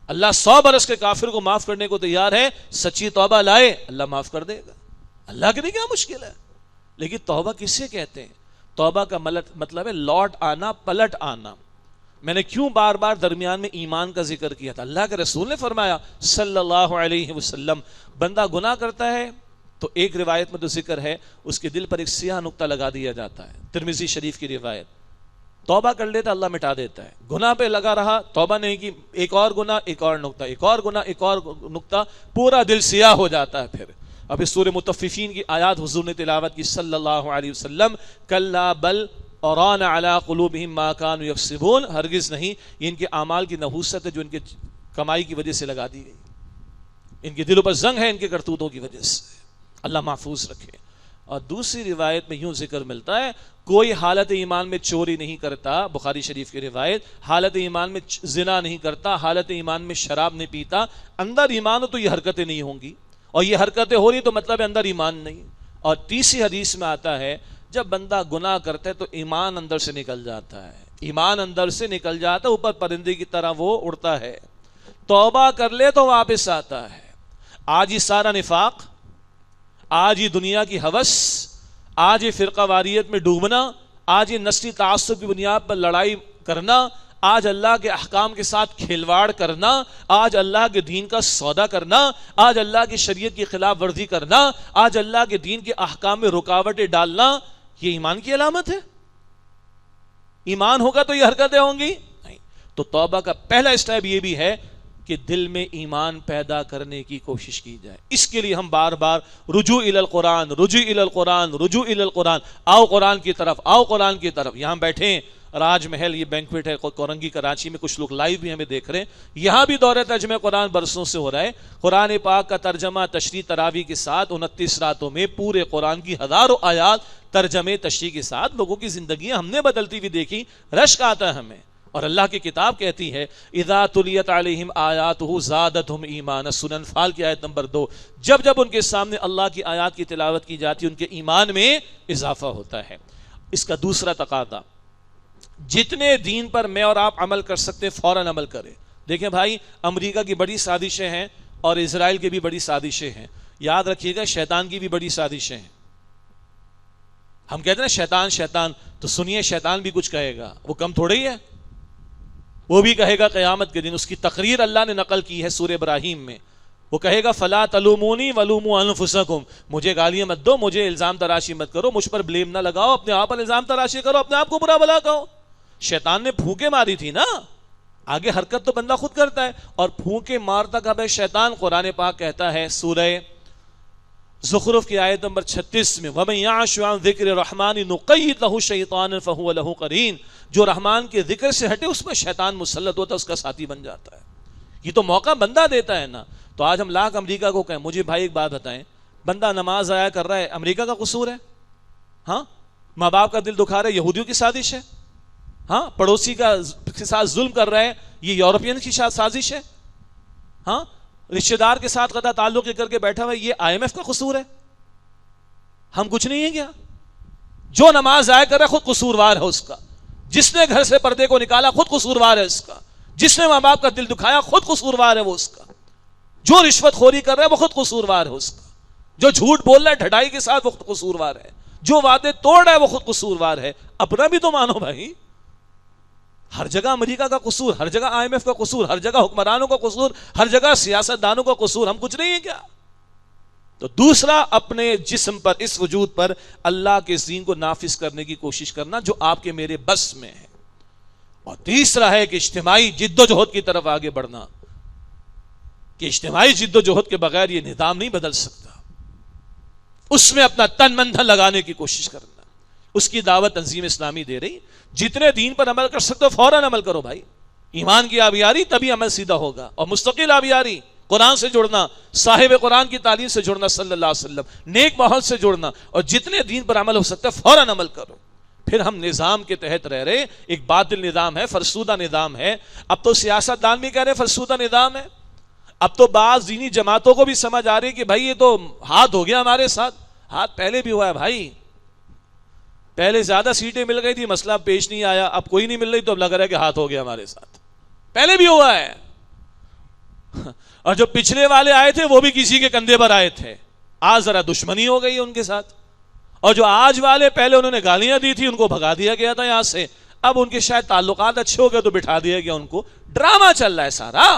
اللہ 100 برس کے کافر کو معاف کرنے کو تیار ہے، سچی توبہ لائے اللہ معاف کر دے گا. اللہ کے لیے کیا مشکل ہے. لیکن توبہ کسے کہتے ہیں؟ توبہ کا مطلب ہے لوٹ آنا، پلٹ آنا. میں نے کیوں بار بار درمیان میں ایمان کا ذکر کیا تھا؟ اللہ کے رسول نے فرمایا صلی اللہ علیہ وسلم، بندہ گناہ کرتا ہے تو ایک روایت میں تو ذکر ہے اس کے دل پر ایک سیاہ نقطہ لگا دیا جاتا ہے، ترمذی شریف کی روایت. توبہ کر لیتا اللہ مٹا دیتا ہے. گناہ پہ لگا رہا، توبہ نہیں کی، ایک اور گناہ، ایک اور نقطہ، ایک اور گناہ، ایک اور نقطہ، پورا دل سیاہ ہو جاتا ہے. پھر اب اس سورہ مطففین کی آیات حضور نے تلاوت کی صلی اللہ علیہ وسلم، کلا بل اوران علی قلوبہم ما کانوا یکسبون، ہرگز نہیں، یہ ان کے اعمال کی نحوست ہے جو ان کے کمائی کی وجہ سے لگا دی گئی. ان کے دلوں پر زنگ ہے ان کے کرتوتوں کی وجہ سے. اللہ محفوظ رکھے. اور دوسری روایت میں یوں ذکر ملتا ہے، کوئی حالت ایمان میں چوری نہیں کرتا، بخاری شریف کی روایت، حالت ایمان میں زنا نہیں کرتا، حالت ایمان میں شراب نہیں پیتا. اندر ایمان ہو تو یہ حرکتیں نہیں ہوں گی، اور یہ حرکتیں ہو رہی تو مطلب ہے اندر ایمان نہیں. اور تیسری حدیث میں آتا ہے جب بندہ گناہ کرتا ہے تو ایمان اندر سے نکل جاتا ہے، ایمان اندر سے نکل جاتا ہے، اوپر پرندے کی طرح وہ اڑتا ہے. توبہ کر لے تو واپس آتا ہے. آج یہ سارا نفاق، آج یہ دنیا کی ہوس، آج یہ فرقہ واریت میں ڈوبنا، آج یہ نسلی تعصب کی بنیاد پر لڑائی کرنا، آج اللہ کے احکام کے ساتھ کھلواڑ کرنا، آج اللہ کے دین کا سودا کرنا، آج اللہ کی شریعت کی خلاف ورزی کرنا، آج اللہ کے دین کے احکام میں رکاوٹیں ڈالنا، یہ ایمان کی علامت ہے؟ ایمان ہوگا تو یہ حرکتیں ہوں گی نہیں. تو توبہ کا پہلا اسٹیپ یہ بھی ہے کہ دل میں ایمان پیدا کرنے کی کوشش کی جائے. اس کے لیے ہم بار بار رجوع الی القرآن، رجوع الی القرآن، رجوع الی القرآن، آؤ قرآن کی طرف، آؤ قرآن کی طرف. یہاں بیٹھے ہیں راج محل، یہ بینکویٹ ہے کورنگی کراچی میں، کچھ لوگ لائیو بھی ہمیں دیکھ رہے ہیں. یہاں بھی دورہ ترجمہ قرآن برسوں سے ہو رہا ہے. قرآن پاک کا ترجمہ تشریح تراویح کے ساتھ 29 راتوں میں پورے قرآن کی ہزاروں آیات ترجمے تشریح کے ساتھ لوگوں کی زندگیاں ہم نے بدلتی ہوئی دیکھی، رشک آتا ہے ہمیں. اور اللہ کی کتاب کہتی ہے اذا تلیت علیہم آیاتہ زادتہم ایمانا، سورہ انفال کی آیت نمبر 2، جب جب ان کے سامنے اللہ کی آیات کی تلاوت کی جاتی ان کے ایمان میں اضافہ ہوتا ہے. اس کا دوسرا تقاضا، جتنے دین پر میں اور آپ عمل کر سکتے فوراً عمل کریں. دیکھیں بھائی، امریکہ کی بڑی سازشیں ہیں اور اسرائیل کی بھی بڑی سازشیں ہیں. یاد رکھیے گا شیطان کی بھی بڑی سازشیں ہیں. ہم کہتے ہیں نا شیطان شیطان، تو سنیے شیطان بھی کچھ کہے گا، وہ کم تھوڑے ہی ہے. وہ بھی کہے گا قیامت کے دن، اس کی تقریر اللہ نے نقل کی ہے سورہ ابراہیم میں. وہ کہے گا فلا تلومونی ولوموا انفسکم، مجھے گالیاں مت دو، مجھے الزام تراشی مت کرو، مجھ پر بلیم نہ لگاؤ، اپنے آپ پر الزام تراشی کرو، اپنے آپ کو برا بلا کہو. شیطان نے پھونکے ماری تھی نا، آگے حرکت تو بندہ خود کرتا ہے. اور پھونکے مارتا کب ہے شیطان؟ قرآن پاک کہتا ہے سورہ زخرف کی آیت نمبر 36 میں وَمَن يَعْشُ عَن ذِكْرِ الرَّحْمَنِ نُقَيِّضْ لَهُ شَيْطَانًا فَهُوَ لَهُ قَرِينٌ، جو رحمان کے ذکر سے ہٹے اس میں شیطان مسلط ہوتا ہے، اس کا ساتھی بن جاتا ہے. یہ تو موقع بندہ دیتا ہے نا. تو آج ہم لاکھ امریکہ کو کہیں، مجھے بھائی ایک بات بتائیں، بندہ نماز ضائع کر رہا ہے، امریکہ کا قصور ہے؟ ہاں، ماں باپ کا دل دکھا رہا ہے، یہودیوں کی سازش ہے؟ ہاں، پڑوسی کا کے ساتھ ظلم کر رہا ہے، یہ یورپین کی سازش ہے؟ ہاں، رشتہ دار کے ساتھ قطع تعلق کر کے بیٹھا ہوا ہے، یہ IMF کا قصور ہے؟ ہم کچھ نہیں ہے کیا؟ جو نماز ضائع کر رہا ہے خود قصوروار ہے اس کا، جس نے گھر سے پردے کو نکالا خود قصوروار ہے اس کا، جس نے ماں باپ کا دل دکھایا خود قصوروار ہے وہ اس کا، جو رشوت خوری کر رہا ہے وہ خود قصوروار ہے اس کا، جو جھوٹ بول رہا ہے ڈھٹائی کے ساتھ وہ خود قصوروار ہے، جو وعدے توڑ رہا ہے وہ خود قصوروار ہے. اپنا بھی تو مانو بھائی. ہر جگہ امریکہ کا قصور، ہر جگہ IMF کا قصور، ہر جگہ حکمرانوں کا قصور، ہر جگہ سیاست دانوں کا قصور، ہم کچھ نہیں ہے کیا؟ تو دوسرا، اپنے جسم پر، اس وجود پر اللہ کے دین کو نافذ کرنے کی کوشش کرنا جو آپ کے میرے بس میں ہے. اور تیسرا ہے کہ اجتماعی جد و جہد کی طرف آگے بڑھنا، کہ اجتماعی جد و جہد کے بغیر یہ نظام نہیں بدل سکتا. اس میں اپنا تن من دھن لگانے کی کوشش کرنا. اس کی دعوت تنظیم اسلامی دے رہی. جتنے دین پر عمل کر سکتے ہو فوراً عمل کرو بھائی. ایمان کی آبیاری تبھی عمل سیدھا ہوگا، اور مستقل آبیاری، قرآن سے جڑنا، صاحب قرآن کی تعلیم سے جڑنا صلی اللہ علیہ وسلم، نیک ماحول سے جڑنا، اور جتنے دین پر عمل ہو سکتا ہے فوراً عمل کرو. پھر ہم نظام کے تحت رہ رہے، ایک باطل نظام ہے، فرسودہ نظام ہے. اب تو سیاست دان بھی کہہ رہے فرسودہ نظام ہے. اب تو بعض دینی جماعتوں کو بھی سمجھ آ رہی کہ بھائی یہ تو ہاتھ ہو گیا ہمارے ساتھ. ہاتھ پہلے بھی ہوا ہے بھائی، پہلے زیادہ سیٹیں مل گئی تھی، مسئلہ پیش نہیں آیا، اب کوئی نہیں مل رہی تو اب لگ رہا ہے کہ ہاتھ ہو گیا ہمارے ساتھ. پہلے بھی ہوا ہے. اور جو پچھلے والے آئے تھے وہ بھی کسی کے کندھے پر آئے تھے، آج ذرا دشمنی ہو گئی ان کے ساتھ. اور جو آج والے، پہلے انہوں نے گالیاں دی تھی، ان کو بھگا دیا گیا تھا یہاں سے، اب ان کے شاید تعلقات اچھے ہو گئے تو بٹھا دیا گیا ان کو. ڈرامہ چل رہا ہے سارا،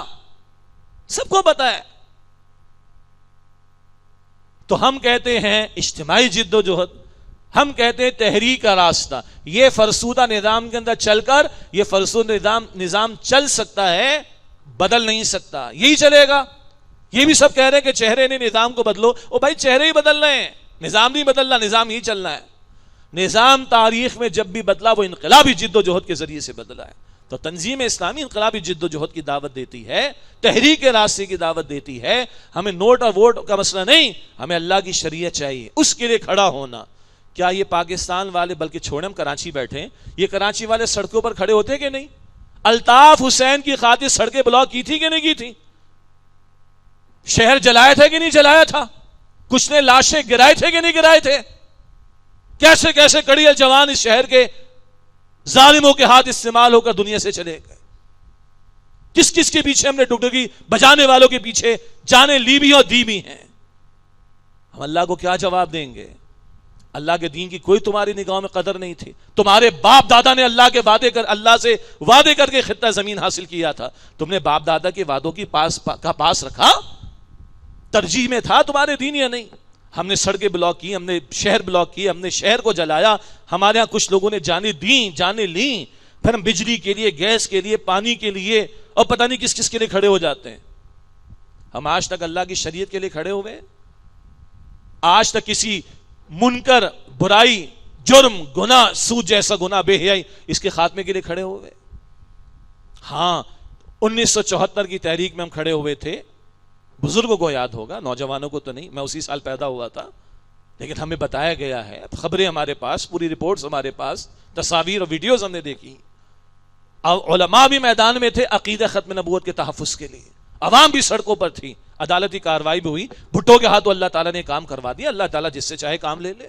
سب کو پتا ہے. تو ہم کہتے ہیں اجتماعی جد و جہد، ہم کہتے ہیں تحریک کا راستہ. یہ فرسودہ نظام کے اندر چل کر، یہ فرسودہ نظام چل سکتا ہے، بدل نہیں سکتا. یہی چلے گا. یہ بھی سب کہہ رہے ہیں کہ چہرے نے نظام کو بدلو. او بھائی چہرے ہی بدل رہے ہیں، نظام نہیں بدلنا، نظام ہی چلنا ہے. نظام تاریخ میں جب بھی بدلا وہ انقلابی جد و جہد کے ذریعے سے بدلا ہے. تو تنظیم اسلامی انقلابی جد و جہد کی دعوت دیتی ہے، تحریک کے راستے کی دعوت دیتی ہے. ہمیں نوٹ اور ووٹ کا مسئلہ نہیں، ہمیں اللہ کی شریعت چاہیے، اس کے لیے کھڑا ہونا. کیا یہ پاکستان والے، بلکہ چھوڑیں ہم کراچی بیٹھے ہیں، یہ کراچی والے سڑکوں پر کھڑے ہوتے کہ نہیں؟ الطاف حسین کی خاطر سڑکیں بلاک کی تھی کہ نہیں کی تھی؟ شہر جلایا تھا کہ نہیں جلایا تھا؟ کچھ نے لاشیں گرائے تھے کہ نہیں گرائے تھے؟ کیسے کیسے کڑیل جوان اس شہر کے ظالموں کے ہاتھ استعمال ہو کر دنیا سے چلے گئے. کس کس کے پیچھے ہم نے ڈگڈگی بجانے والوں کے پیچھے جانیں لی بھی اور دی بھی ہیں. ہم اللہ کو کیا جواب دیں گے؟ اللہ کے دین کی کوئی تمہاری نگاہوں میں قدر نہیں تھی. تمہارے باپ دادا نے اللہ سے وعدے کر کے خطہ زمین حاصل کیا تھا. تم نے باپ دادا کے وعدوں کی پاس رکھا؟ ترجیح میں تھا تمہارے دین یا نہیں؟ ہم نے سڑکیں بلاک کی، ہم نے شہر بلاک کی، ہم نے شہر کو جلایا. ہمارے ہاں کچھ لوگوں نے جانیں دیں، جانیں لیں. پھر ہم بجلی کے لیے، گیس کے لیے، پانی کے لیے اور پتہ نہیں کس کس کے لیے کھڑے ہو جاتے ہیں. ہم آج تک اللہ کی شریعت کے لیے کھڑے ہوئے؟ آج تک کسی منکر، برائی، جرم، گناہ، سود جیسا گناہ، بے حیائی، اس کے خاتمے کے لیے کھڑے ہوئے؟ ہاں، 1974 کی تحریک میں ہم کھڑے ہوئے تھے. بزرگوں کو یاد ہوگا، نوجوانوں کو تو نہیں، میں اسی سال پیدا ہوا تھا. لیکن ہمیں بتایا گیا ہے، خبریں ہمارے پاس، پوری رپورٹس ہمارے پاس، تصاویر اور ویڈیوز ہم نے دیکھی، علماء بھی میدان میں تھے عقیدہ ختم نبوت کے تحفظ کے لیے، عوام بھی سڑکوں پر تھی، عدالتی کارروائی بھی ہوئی، بھٹو کے ہاتھوں اللہ تعالیٰ نے کام کروا دیا، اللہ تعالیٰ جس سے چاہے کام لے لے،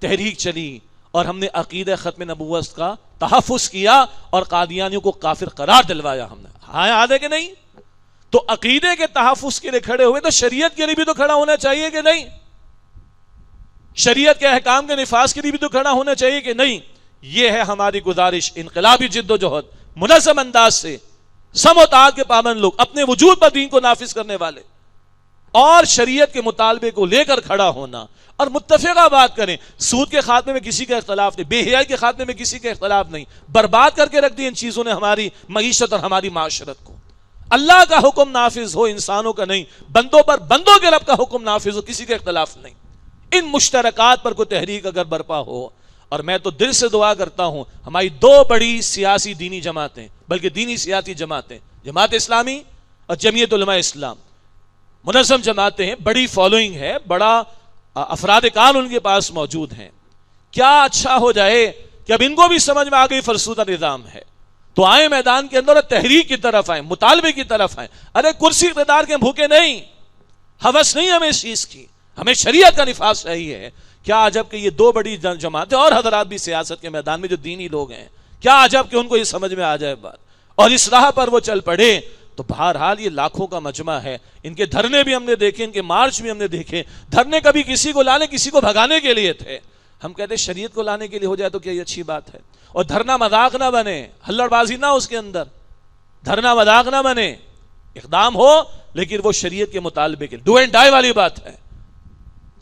تحریک چلی اور ہم نے عقیدہ ختم نبوت کا تحفظ کیا اور قادیانیوں کو کافر قرار دلوایا ہم نے. ہاں یاد ہے کہ نہیں؟ تو عقیدے کے تحفظ کے لیے کھڑے ہوئے تو شریعت کے لیے بھی تو کھڑا ہونا چاہیے کہ نہیں؟ شریعت کے احکام کے نفاذ کے لیے بھی تو کھڑا ہونا چاہیے کہ نہیں؟ یہ ہے ہماری گزارش، انقلابی جد و جہد، منظم انداز سے سم و تعات کے پابند لوگ، اپنے وجود پر دین کو نافذ کرنے والے، اور شریعت کے مطالبے کو لے کر کھڑا ہونا اور متفقہ بات کریں. سود کے خاتمے میں کسی کا اختلاف نہیں، بے حیائی کے خاتمے میں کسی کا اختلاف نہیں، برباد کر کے رکھ دی ان چیزوں نے ہماری معیشت اور ہماری معاشرت کو. اللہ کا حکم نافذ ہو، انسانوں کا نہیں، بندوں پر بندوں کے رب کا حکم نافذ ہو، کسی کا اختلاف نہیں. ان مشترکات پر کوئی تحریک اگر برپا ہو، اور میں تو دل سے دعا کرتا ہوں ہماری دو بڑی سیاسی دینی جماعتیں، بلکہ دینی سیاسی جماعتیں، جماعت اسلامی اور جمعیت علماء اسلام، منظم جماعتیں ہیں، بڑی فالوئنگ ہے، بڑا افراد کار ان کے پاس موجود ہیں. کیا اچھا ہو جائے کہ اب ان کو بھی سمجھ میں آ گئی فرسودہ نظام ہے، تو آئیں میدان کے اندر اور تحریک کی طرف آئیں، مطالبے کی طرف آئیں. ارے کرسی اقتدار کے بھوکے نہیں، ہوس نہیں ہمیں اس چیز کی، ہمیں شریعت کا نفاذ چاہیے. کیا عجب کہ یہ دو بڑی جماعتیں اور حضرات بھی سیاست کے میدان میں جو دینی لوگ ہیں، کیا عجب کہ ان کو یہ سمجھ میں آ جائے بات اور اس راہ پر وہ چل پڑے. تو بہرحال یہ لاکھوں کا مجمع ہے، ان کے دھرنے بھی ہم نے دیکھے، ان کے مارچ بھی ہم نے دیکھے. دھرنے کبھی کسی کو لانے کسی کو بھگانے کے لیے تھے، ہم کہتے ہیں شریعت کو لانے کے لیے ہو جائے تو کیا یہ اچھی بات ہے. اور دھرنا مذاق نہ بنے، ہلڑ بازی نہ اس کے اندر، دھرنا مذاق نہ بنے، اقدام ہو لیکن وہ شریعت کے مطالبے کے ڈو اینڈ ڈائی والی بات ہے.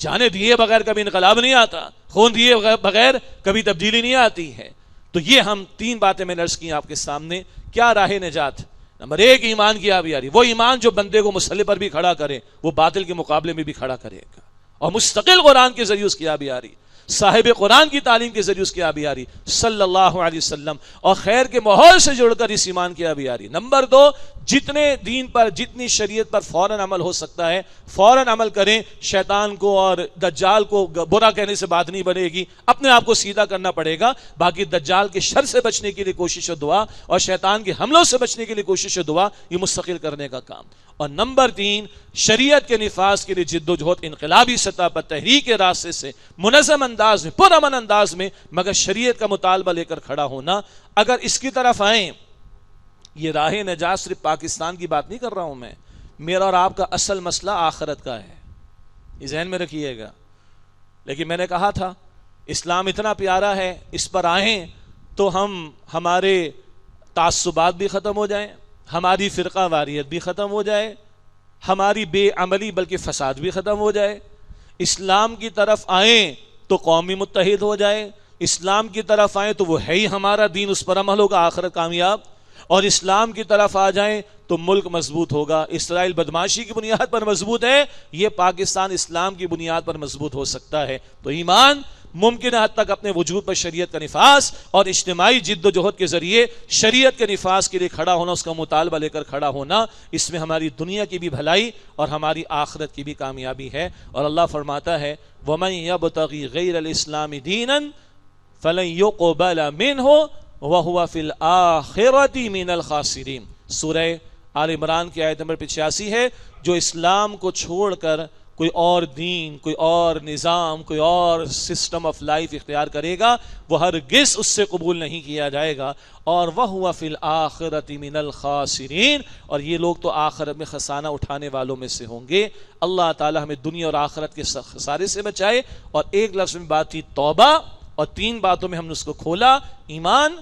جانے دیے بغیر کبھی انقلاب نہیں آتا، خون دیے بغیر کبھی تبدیلی نہیں آتی ہے. تو یہ ہم تین باتیں میں نے عرض کی آپ کے سامنے. کیا راہ نجات؟ نمبر ایک، ایمان کی آبیاری، وہ ایمان جو بندے کو مسئلے پر بھی کھڑا کرے، وہ باطل کے مقابلے میں بھی کھڑا کرے گا، اور مستقل قرآن کے ذریعے اس کی آبیاری، صاحب قرآن کی تعلیم کے ذریعے اس کی آبیاری صلی اللہ علیہ وسلم، اور خیر کے ماحول سے جڑ کر اس ایمان کی آبیاری. نمبر دو، جتنے دین پر، جتنی شریعت پر فوراً عمل ہو سکتا ہے فوراً عمل کریں. شیطان کو اور دجال کو برا کہنے سے بات نہیں بنے گی، اپنے آپ کو سیدھا کرنا پڑے گا. باقی دجال کے شر سے بچنے کے لیے کوشش و دعا، اور شیطان کے حملوں سے بچنے کے لیے کوشش و دعا، یہ مستقل کرنے کا کام. اور نمبر تین، شریعت کے نفاذ کے لیے جد و جہد انقلابی سطح پر تحریک کے راستے سے منظم انداز میں، پرامن انداز میں، مگر شریعت کا مطالبہ لے کر کھڑا ہونا. اگر اس کی طرف آئیں، یہ راہ نجات صرف پاکستان کی بات نہیں کر رہا ہوں میں، میرا اور آپ کا اصل مسئلہ آخرت کا ہے، یہ ذہن میں رکھیے گا. لیکن میں نے کہا تھا اسلام اتنا پیارا ہے، اس پر آئیں تو ہمارے تعصبات بھی ختم ہو جائیں، ہماری فرقہ واریت بھی ختم ہو جائے، ہماری بے عملی بلکہ فساد بھی ختم ہو جائے. اسلام کی طرف آئیں تو قوم بھی متحد ہو جائے، اسلام کی طرف آئیں تو وہ ہے ہی ہمارا دین، اس پر عمل ہوگا، آخرت کامیاب. اور اسلام کی طرف آ جائیں تو ملک مضبوط ہوگا. اسرائیل بدماشی کی بنیاد پر مضبوط ہے، یہ پاکستان اسلام کی بنیاد پر مضبوط ہو سکتا ہے. تو ایمان ممکن حد تک اپنے وجود پر شریعت کا نفاذ اور اجتماعی جد و جہد کے ذریعے شریعت کے نفاذ کے لیے کھڑا ہونا، اس کا مطالبہ لے کر کھڑا ہونا، اس میں ہماری دنیا کی بھی بھلائی اور ہماری آخرت کی بھی کامیابی ہے. اور اللہ فرماتا ہے وَمَن يَبْتَغِ غَيْرَ الْإِسْلَامِ دِينًا فَلَن يُقْبَلَ مِنْهُ وَهُوَ فِي الْآخِرَةِ مِنَ الْخَاسِرِينَ. سورہ آل عمران کی آیت نمبر 85 ہے. جو اسلام کو چھوڑ کر کوئی اور دین، کوئی اور نظام، کوئی اور سسٹم آف لائف اختیار کرے گا، وہ ہرگز اس سے قبول نہیں کیا جائے گا. اور وَهُوَ فِي الْآخِرَةِ مِنَ الْخَاسِرِينَ، اور یہ لوگ تو آخرت میں خسانہ اٹھانے والوں میں سے ہوں گے. اللہ تعالی ہمیں دنیا اور آخرت کے خسارے سے بچائے. اور ایک لفظ میں بات تھی توبہ، اور تین باتوں میں ہم نے اس کو کھولا: ایمان،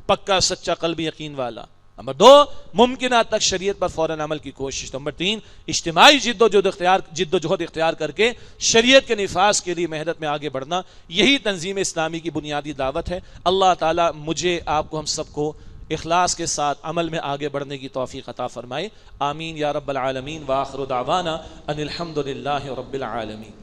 پکا سچا قلبی یقین والا. نمبر دو، ممکنہ تک شریعت پر فوراً عمل کی کوشش. نمبر تین، اجتماعی جد و جہد اختیار کر کے شریعت کے نفاذ کے لیے محنت میں آگے بڑھنا. یہی تنظیم اسلامی کی بنیادی دعوت ہے. اللہ تعالیٰ مجھے، آپ کو، ہم سب کو اخلاص کے ساتھ عمل میں آگے بڑھنے کی توفیق عطا فرمائے. آمین یا رب العالمین. وآخر دعوانا ان الحمد للہ رب العالمین.